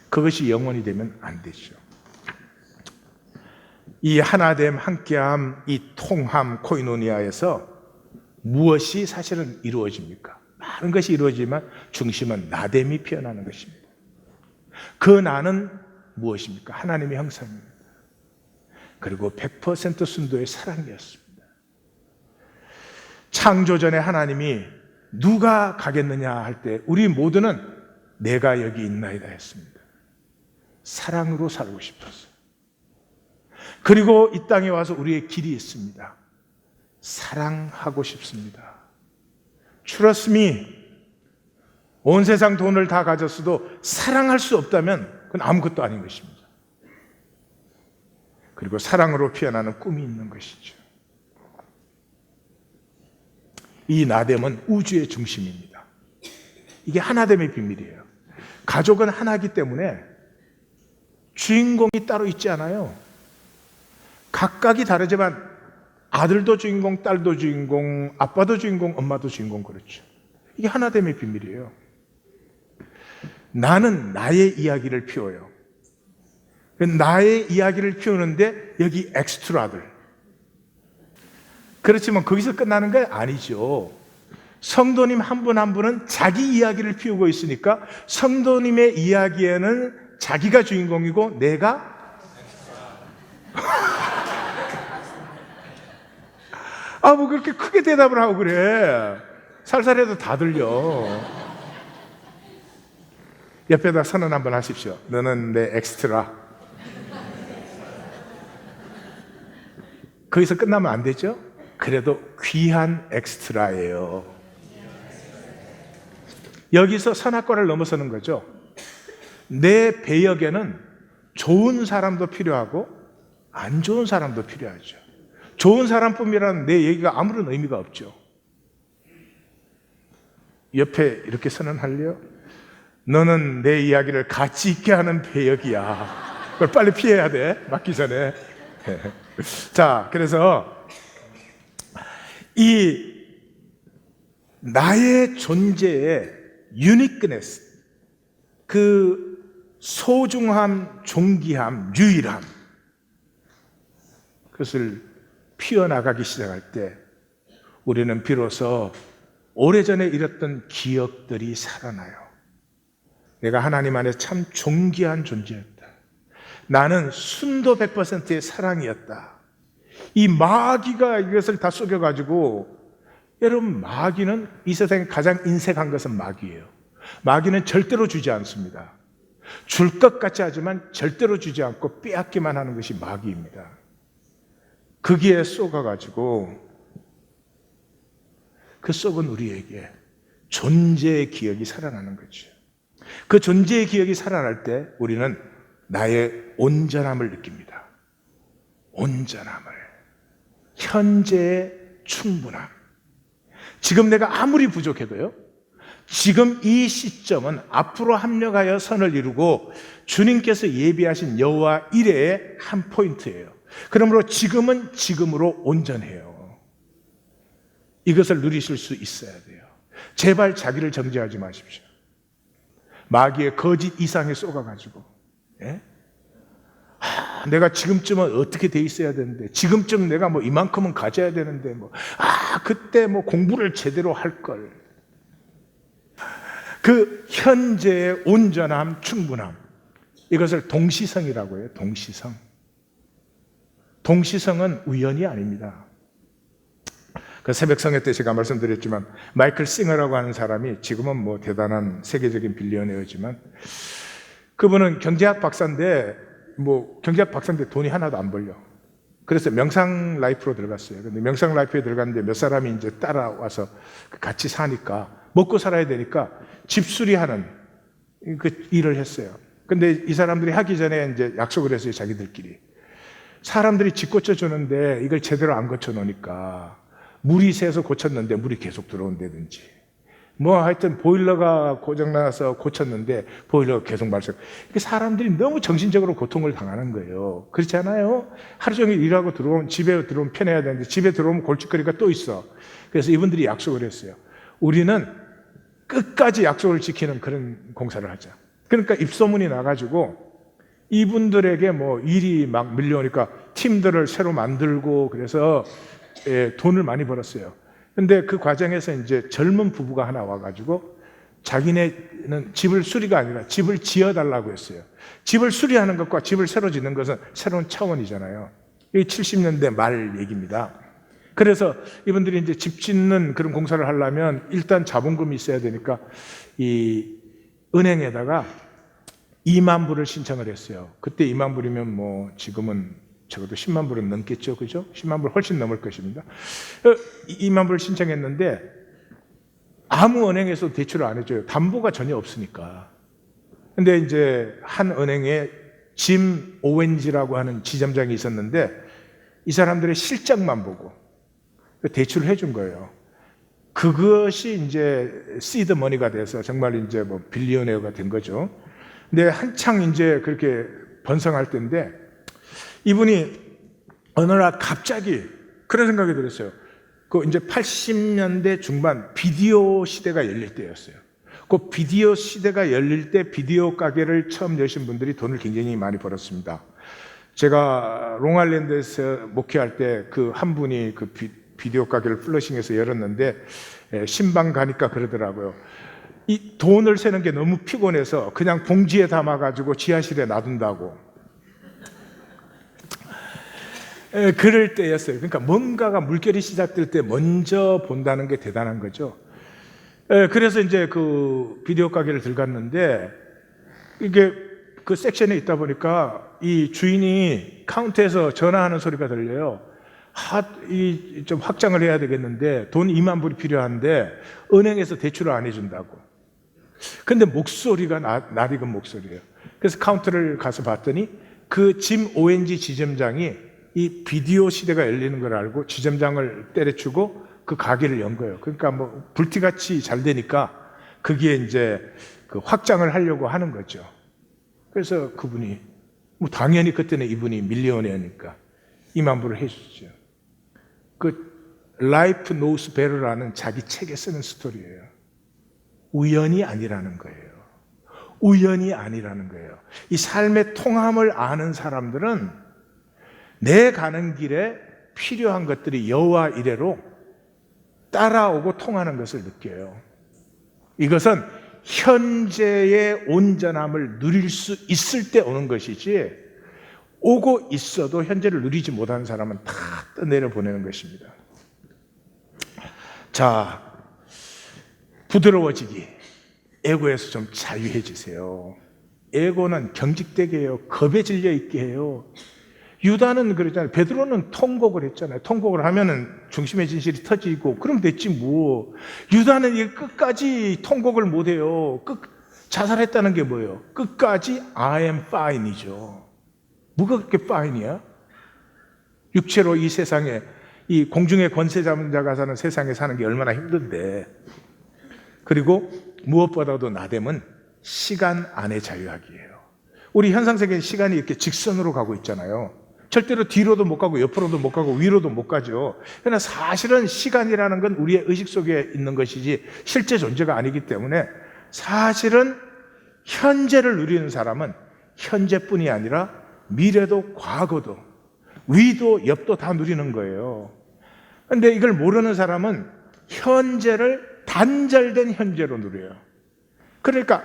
그것이 영원히 되면 안 되죠. 이 하나됨, 함께함, 이 통함, 코이노니아에서 무엇이 사실은 이루어집니까? 많은 것이 이루어지지만 중심은 나됨이 피어나는 것입니다. 그 나는 무엇입니까? 하나님의 형상입니다. 그리고 100% 순도의 사랑이었습니다. 창조전에 하나님이 누가 가겠느냐 할 때 우리 모두는 내가 여기 있나이다 했습니다. 사랑으로 살고 싶었어요. 그리고 이 땅에 와서 우리의 길이 있습니다. 사랑하고 싶습니다. Trust me. 온 세상 돈을 다 가졌어도 사랑할 수 없다면 그건 아무것도 아닌 것입니다. 그리고 사랑으로 피어나는 꿈이 있는 것이죠. 이 나됨은 우주의 중심입니다. 이게 하나됨의 비밀이에요. 가족은 하나이기 때문에 주인공이 따로 있지 않아요. 각각이 다르지만 아들도 주인공, 딸도 주인공, 아빠도 주인공, 엄마도 주인공, 그렇죠. 이게 하나됨의 비밀이에요. 나는 나의 이야기를 피워요. 나의 이야기를 피우는데 여기 엑스트라들. 그렇지만 거기서 끝나는 게 아니죠. 성도님 한 분 한 분은 자기 이야기를 피우고 있으니까 성도님의 이야기에는 자기가 주인공이고 내가 뭐 그렇게 크게 대답을 하고 그래. 살살해도 다 들려. 옆에다 선언 한번 하십시오. 너는 내 엑스트라. 거기서 끝나면 안 되죠? 그래도 귀한 엑스트라예요. 여기서 선악과를 넘어서는 거죠. 내 배역에는 좋은 사람도 필요하고 안 좋은 사람도 필요하죠. 좋은 사람뿐이라는 내 얘기가 아무런 의미가 없죠. 옆에 이렇게 선언할래요? 너는 내 이야기를 가치 있게 하는 배역이야. 그걸 빨리 피해야 돼. 맞기 전에. 자, 그래서 이 나의 존재의 유니크네스, 그 소중함, 존귀함, 유일함, 그것을 피어나가기 시작할 때 우리는 비로소 오래전에 잃었던 기억들이 살아나요. 내가 하나님 안에 참 존귀한 존재였다. 나는 순도 100%의 사랑이었다. 이 마귀가 이것을 다 속여가지고, 여러분, 마귀는 이 세상에 가장 인색한 것은 마귀예요. 마귀는 절대로 주지 않습니다. 줄 것 같이 하지만 절대로 주지 않고 빼앗기만 하는 것이 마귀입니다. 거기에 쏘가가지고 그 썩은 우리에게 존재의 기억이 살아나는 거죠. 그 존재의 기억이 살아날 때 우리는 나의 온전함을 느낍니다. 온전함을, 현재의 충분함. 지금 내가 아무리 부족해도요, 지금 이 시점은 앞으로 합력하여 선을 이루고 주님께서 예비하신 여호와 이레의 한 포인트예요. 그러므로 지금은 지금으로 온전해요. 이것을 누리실 수 있어야 돼요. 제발 자기를 정죄하지 마십시오. 마귀의 거짓 이상에 쏘가가지고, 예? 내가 지금쯤은 어떻게 돼 있어야 되는데, 지금쯤 내가 뭐 이만큼은 가져야 되는데, 그때 뭐 공부를 제대로 할 걸. 그 현재의 온전함, 충분함, 이것을 동시성이라고 해요. 동시성. 동시성은 우연이 아닙니다. 그 새벽 성회 때 제가 말씀드렸지만, 마이클 싱어라고 하는 사람이 지금은 뭐 대단한 세계적인 빌리어네어지만, 그분은 경제학 박사인데 돈이 하나도 안 벌려. 그래서 명상 라이프로 들어갔어요. 근데 명상 라이프에 들어갔는데 몇 사람이 이제 따라와서 같이 사니까, 먹고 살아야 되니까 집수리하는 그 일을 했어요. 근데 이 사람들이 하기 전에 이제 약속을 했어요, 자기들끼리. 사람들이 집 고쳐주는데 이걸 제대로 안 고쳐놓으니까 물이 새서 고쳤는데 물이 계속 들어온다든지, 뭐 하여튼 보일러가 고장나서 고쳤는데 보일러가 계속 발생. 사람들이 너무 정신적으로 고통을 당하는 거예요. 그렇지 않아요? 하루 종일 일하고 집에 들어오면 편해야 되는데 집에 들어오면 골칫거리가 또 있어. 그래서 이분들이 약속을 했어요. 우리는 끝까지 약속을 지키는 그런 공사를 하자. 그러니까 입소문이 나가지고 이분들에게 뭐 일이 막 밀려오니까 팀들을 새로 만들고, 그래서 돈을 많이 벌었어요. 근데 그 과정에서 이제 젊은 부부가 하나 와가지고 자기네는 집을 수리가 아니라 집을 지어달라고 했어요. 집을 수리하는 것과 집을 새로 짓는 것은 새로운 차원이잖아요. 이게 70년대 말 얘기입니다. 그래서 이분들이 이제 집 짓는 그런 공사를 하려면 일단 자본금이 있어야 되니까 이 은행에다가 2만 불을 신청을 했어요. 그때 2만 불이면 뭐 지금은 적어도 10만 불은 넘겠죠, 그죠? 10만 불 훨씬 넘을 것입니다. 2만 불을 신청했는데 아무 은행에서 대출을 안 해줘요. 담보가 전혀 없으니까. 근데 이제 한 은행에 짐 오웬지라고 하는 지점장이 있었는데 이 사람들의 실적만 보고 대출을 해준 거예요. 그것이 이제 시드 머니가 돼서 정말 이제 뭐 빌리어네어가 된 거죠. 근데 한창 이제 그렇게 번성할 때인데 이분이 어느 날 갑자기 그런 생각이 들었어요. 그 이제 80년대 중반 비디오 시대가 열릴 때였어요. 그 비디오 시대가 열릴 때 비디오 가게를 처음 여신 분들이 돈을 굉장히 많이 벌었습니다. 제가 롱아일랜드에서 목회할 때 그 한 분이 그 비디오 가게를 플러싱해서 열었는데 신방 가니까 그러더라고요. 이 돈을 세는 게 너무 피곤해서 그냥 봉지에 담아가지고 지하실에 놔둔다고. 그럴 때였어요. 그러니까 뭔가가 물결이 시작될 때 먼저 본다는 게 대단한 거죠. 그래서 이제 그 비디오 가게를 들어갔는데 이게 그 섹션에 있다 보니까 이 주인이 카운터에서 전화하는 소리가 들려요. 좀 확장을 해야 되겠는데 돈 2만 불이 필요한데 은행에서 대출을 안 해준다고. 근데 목소리가 낯익은 목소리예요. 그래서 카운터를 가서 봤더니 그 짐 ONG 지점장이 이 비디오 시대가 열리는 걸 알고 지점장을 때려치고 그 가게를 연 거예요. 그러니까 뭐 불티같이 잘 되니까 거기에 이제 그 확장을 하려고 하는 거죠. 그래서 그분이 뭐 당연히 그때는 이분이 밀리언이니까 2만 불을 해주죠. 그 라이프 노스 베르라는 자기 책에 쓰는 스토리예요. 우연이 아니라는 거예요. 우연이 아니라는 거예요. 이 삶의 통함을 아는 사람들은 내 가는 길에 필요한 것들이 여호와 이레로 따라오고 통하는 것을 느껴요. 이것은 현재의 온전함을 누릴 수 있을 때 오는 것이지, 오고 있어도 현재를 누리지 못하는 사람은 다 떠내려 보내는 것입니다. 자, 부드러워지기, 에고에서 좀 자유해지세요. 에고는 경직되게 해요. 겁에 질려 있게 해요. 유다는 그랬잖아요. 베드로는 통곡을 했잖아요. 통곡을 하면은 중심의 진실이 터지고 그럼 됐지 뭐. 유다는 이게 끝까지 통곡을 못해요. 자살했다는 게 뭐예요? 끝까지 I am fine이죠. 뭐가 그렇게 fine이야? 육체로 이 세상에, 이 공중의 권세 잡은 자가 사는 세상에 사는 게 얼마나 힘든데. 그리고 무엇보다도 나됨은 시간 안의 자유하기예요. 우리 현상세계는 시간이 이렇게 직선으로 가고 있잖아요. 절대로 뒤로도 못 가고 옆으로도 못 가고 위로도 못 가죠. 그러나 사실은 시간이라는 건 우리의 의식 속에 있는 것이지 실제 존재가 아니기 때문에 사실은 현재를 누리는 사람은 현재뿐이 아니라 미래도 과거도 위도 옆도 다 누리는 거예요. 그런데 이걸 모르는 사람은 현재를 단절된 현재로 누려요. 그러니까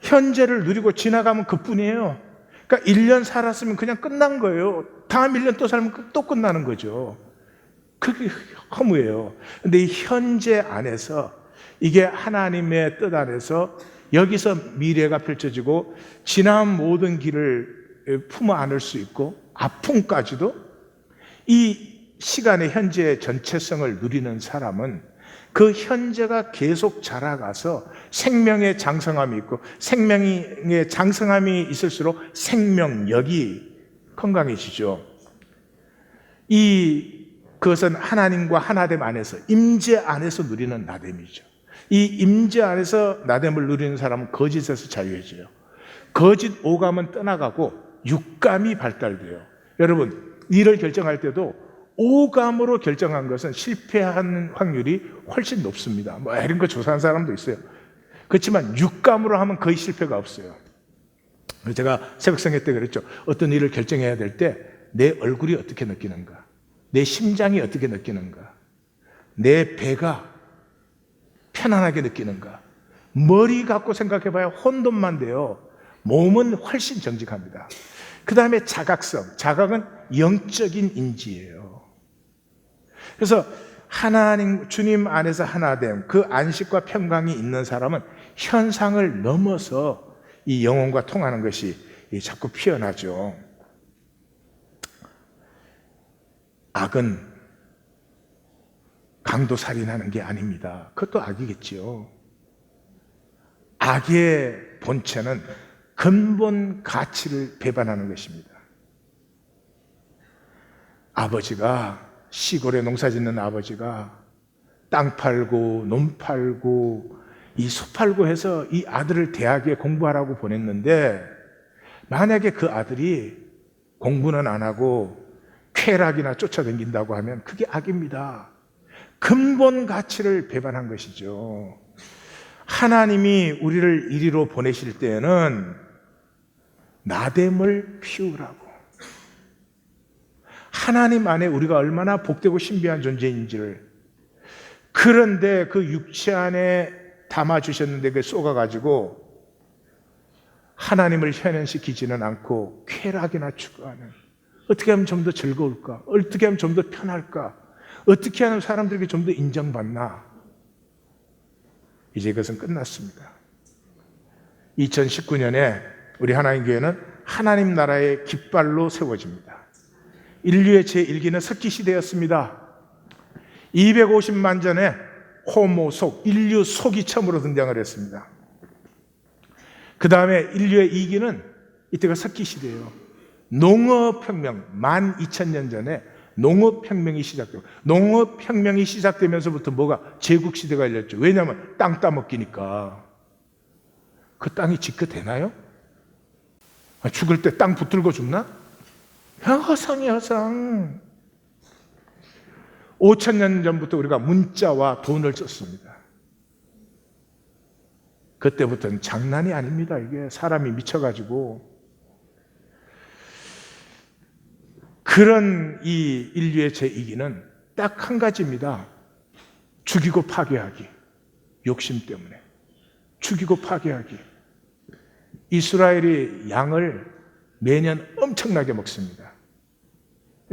현재를 누리고 지나가면 그뿐이에요. 그러니까 1년 살았으면 그냥 끝난 거예요. 다음 1년 또 살면 또 끝나는 거죠. 그게 허무해요. 그런데 이 현재 안에서, 이게 하나님의 뜻 안에서 여기서 미래가 펼쳐지고 지난 모든 길을 품어 안을 수 있고 아픔까지도 이 시간의 현재의 전체성을 누리는 사람은 그 현재가 계속 자라가서 생명의 장성함이 있고, 생명의 장성함이 있을수록 생명력이 건강해지죠. 그것은 하나님과 하나됨 안에서, 임재 안에서 누리는 나됨이죠. 이 임재 안에서 나됨을 누리는 사람은 거짓에서 자유해져요. 거짓 오감은 떠나가고 육감이 발달돼요. 여러분, 일을 결정할 때도 오감으로 결정한 것은 실패하는 확률이 훨씬 높습니다. 뭐 이런 거 조사한 사람도 있어요. 그렇지만 육감으로 하면 거의 실패가 없어요. 제가 새벽성회 때 그랬죠. 어떤 일을 결정해야 될 때 내 얼굴이 어떻게 느끼는가, 내 심장이 어떻게 느끼는가, 내 배가 편안하게 느끼는가, 머리 갖고 생각해봐야 혼돈만 돼요. 몸은 훨씬 정직합니다. 그 다음에 자각성, 자각은 영적인 인지예요. 그래서 하나님, 주님 안에서 하나됨, 그 안식과 평강이 있는 사람은 현상을 넘어서 이 영혼과 통하는 것이 자꾸 피어나죠. 악은 강도살인하는 게 아닙니다. 그것도 악이겠지요. 악의 본체는 근본 가치를 배반하는 것입니다. 아버지가, 시골에 농사 짓는 아버지가 땅 팔고 논 팔고 이 소 팔고 해서 이 아들을 대학에 공부하라고 보냈는데, 만약에 그 아들이 공부는 안 하고 쾌락이나 쫓아다닌다고 하면 그게 악입니다. 근본 가치를 배반한 것이죠. 하나님이 우리를 이리로 보내실 때에는 나됨을 피우라고, 하나님 안에 우리가 얼마나 복되고 신비한 존재인지를, 그런데 그 육체 안에 담아주셨는데 그게 쏘가가지고 하나님을 현현시키지는 않고 쾌락이나 추구하는, 어떻게 하면 좀 더 즐거울까, 어떻게 하면 좀 더 편할까, 어떻게 하면 사람들에게 좀 더 인정받나. 이제 그것은 끝났습니다. 2019년에 우리 하나님 교회는 하나님 나라의 깃발로 세워집니다. 인류의 제1기는 석기 시대였습니다. 250만 전에 호모 속, 인류 속이 처음으로 등장을 했습니다. 그 다음에 인류의 2기는 이때가 석기 시대예요. 농업혁명, 12,000년 전에 농업혁명이 시작되고, 농업혁명이 시작되면서부터 뭐가 제국시대가 열렸죠. 왜냐하면 땅 따먹기니까. 그 땅이 지켜되나요? 죽을 때 땅 붙들고 죽나? 허상이 허상. 5,000년 전부터 우리가 문자와 돈을 썼습니다. 그때부터는 장난이 아닙니다. 이게 사람이 미쳐가지고. 그런 이 인류의 제2기는 딱 한 가지입니다. 죽이고 파괴하기. 욕심 때문에 죽이고 파괴하기. 이스라엘이 양을 매년 엄청나게 먹습니다.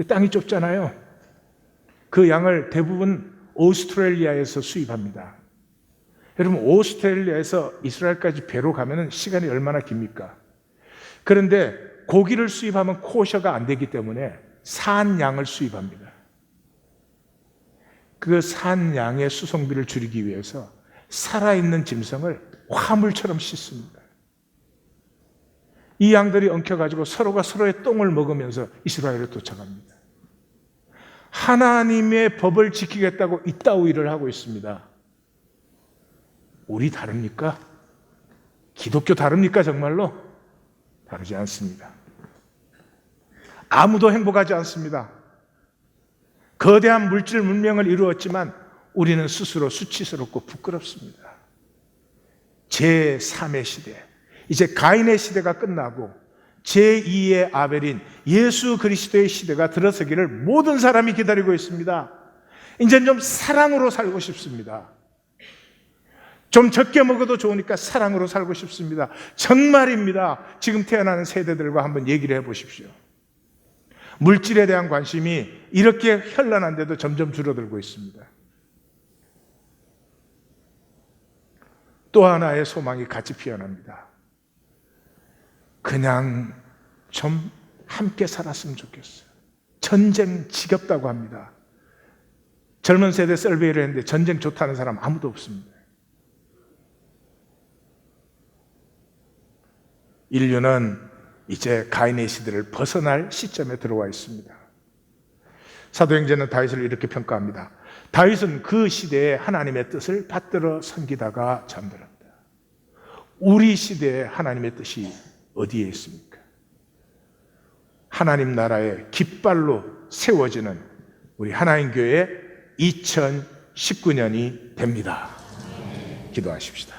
땅이 좁잖아요. 그 양을 대부분 오스트레일리아에서 수입합니다. 여러분, 오스트레일리아에서 이스라엘까지 배로 가면 시간이 얼마나 깁니까? 그런데 고기를 수입하면 코셔가 안 되기 때문에 산 양을 수입합니다. 그 산 양의 수송비를 줄이기 위해서 살아있는 짐승을 화물처럼 씻습니다. 이 양들이 엉켜가지고 서로가 서로의 똥을 먹으면서 이스라엘에 도착합니다. 하나님의 법을 지키겠다고 이따위 일을 하고 있습니다. 우리 다릅니까? 기독교 다릅니까? 정말로? 다르지 않습니다. 아무도 행복하지 않습니다. 거대한 물질 문명을 이루었지만 우리는 스스로 수치스럽고 부끄럽습니다. 제3의 시대, 이제 가인의 시대가 끝나고 제2의 아벨인 예수 그리스도의 시대가 들어서기를 모든 사람이 기다리고 있습니다. 이제 좀 사랑으로 살고 싶습니다. 좀 적게 먹어도 좋으니까 사랑으로 살고 싶습니다. 정말입니다. 지금 태어나는 세대들과 한번 얘기를 해보십시오. 물질에 대한 관심이 이렇게 현란한데도 점점 줄어들고 있습니다. 또 하나의 소망이 같이 피어납니다. 그냥 좀 함께 살았으면 좋겠어요. 전쟁 지겹다고 합니다. 젊은 세대 설베이를 했는데 전쟁 좋다는 사람 아무도 없습니다. 인류는 이제 가인의 시대를 벗어날 시점에 들어와 있습니다. 사도행전은 다윗을 이렇게 평가합니다. 다윗은 그 시대에 하나님의 뜻을 받들어 섬기다가 잠들었다. 우리 시대에 하나님의 뜻이 어디에 있습니까? 하나님 나라의 깃발로 세워지는 우리 하나님 교회 2019년이 됩니다. 기도하십시다.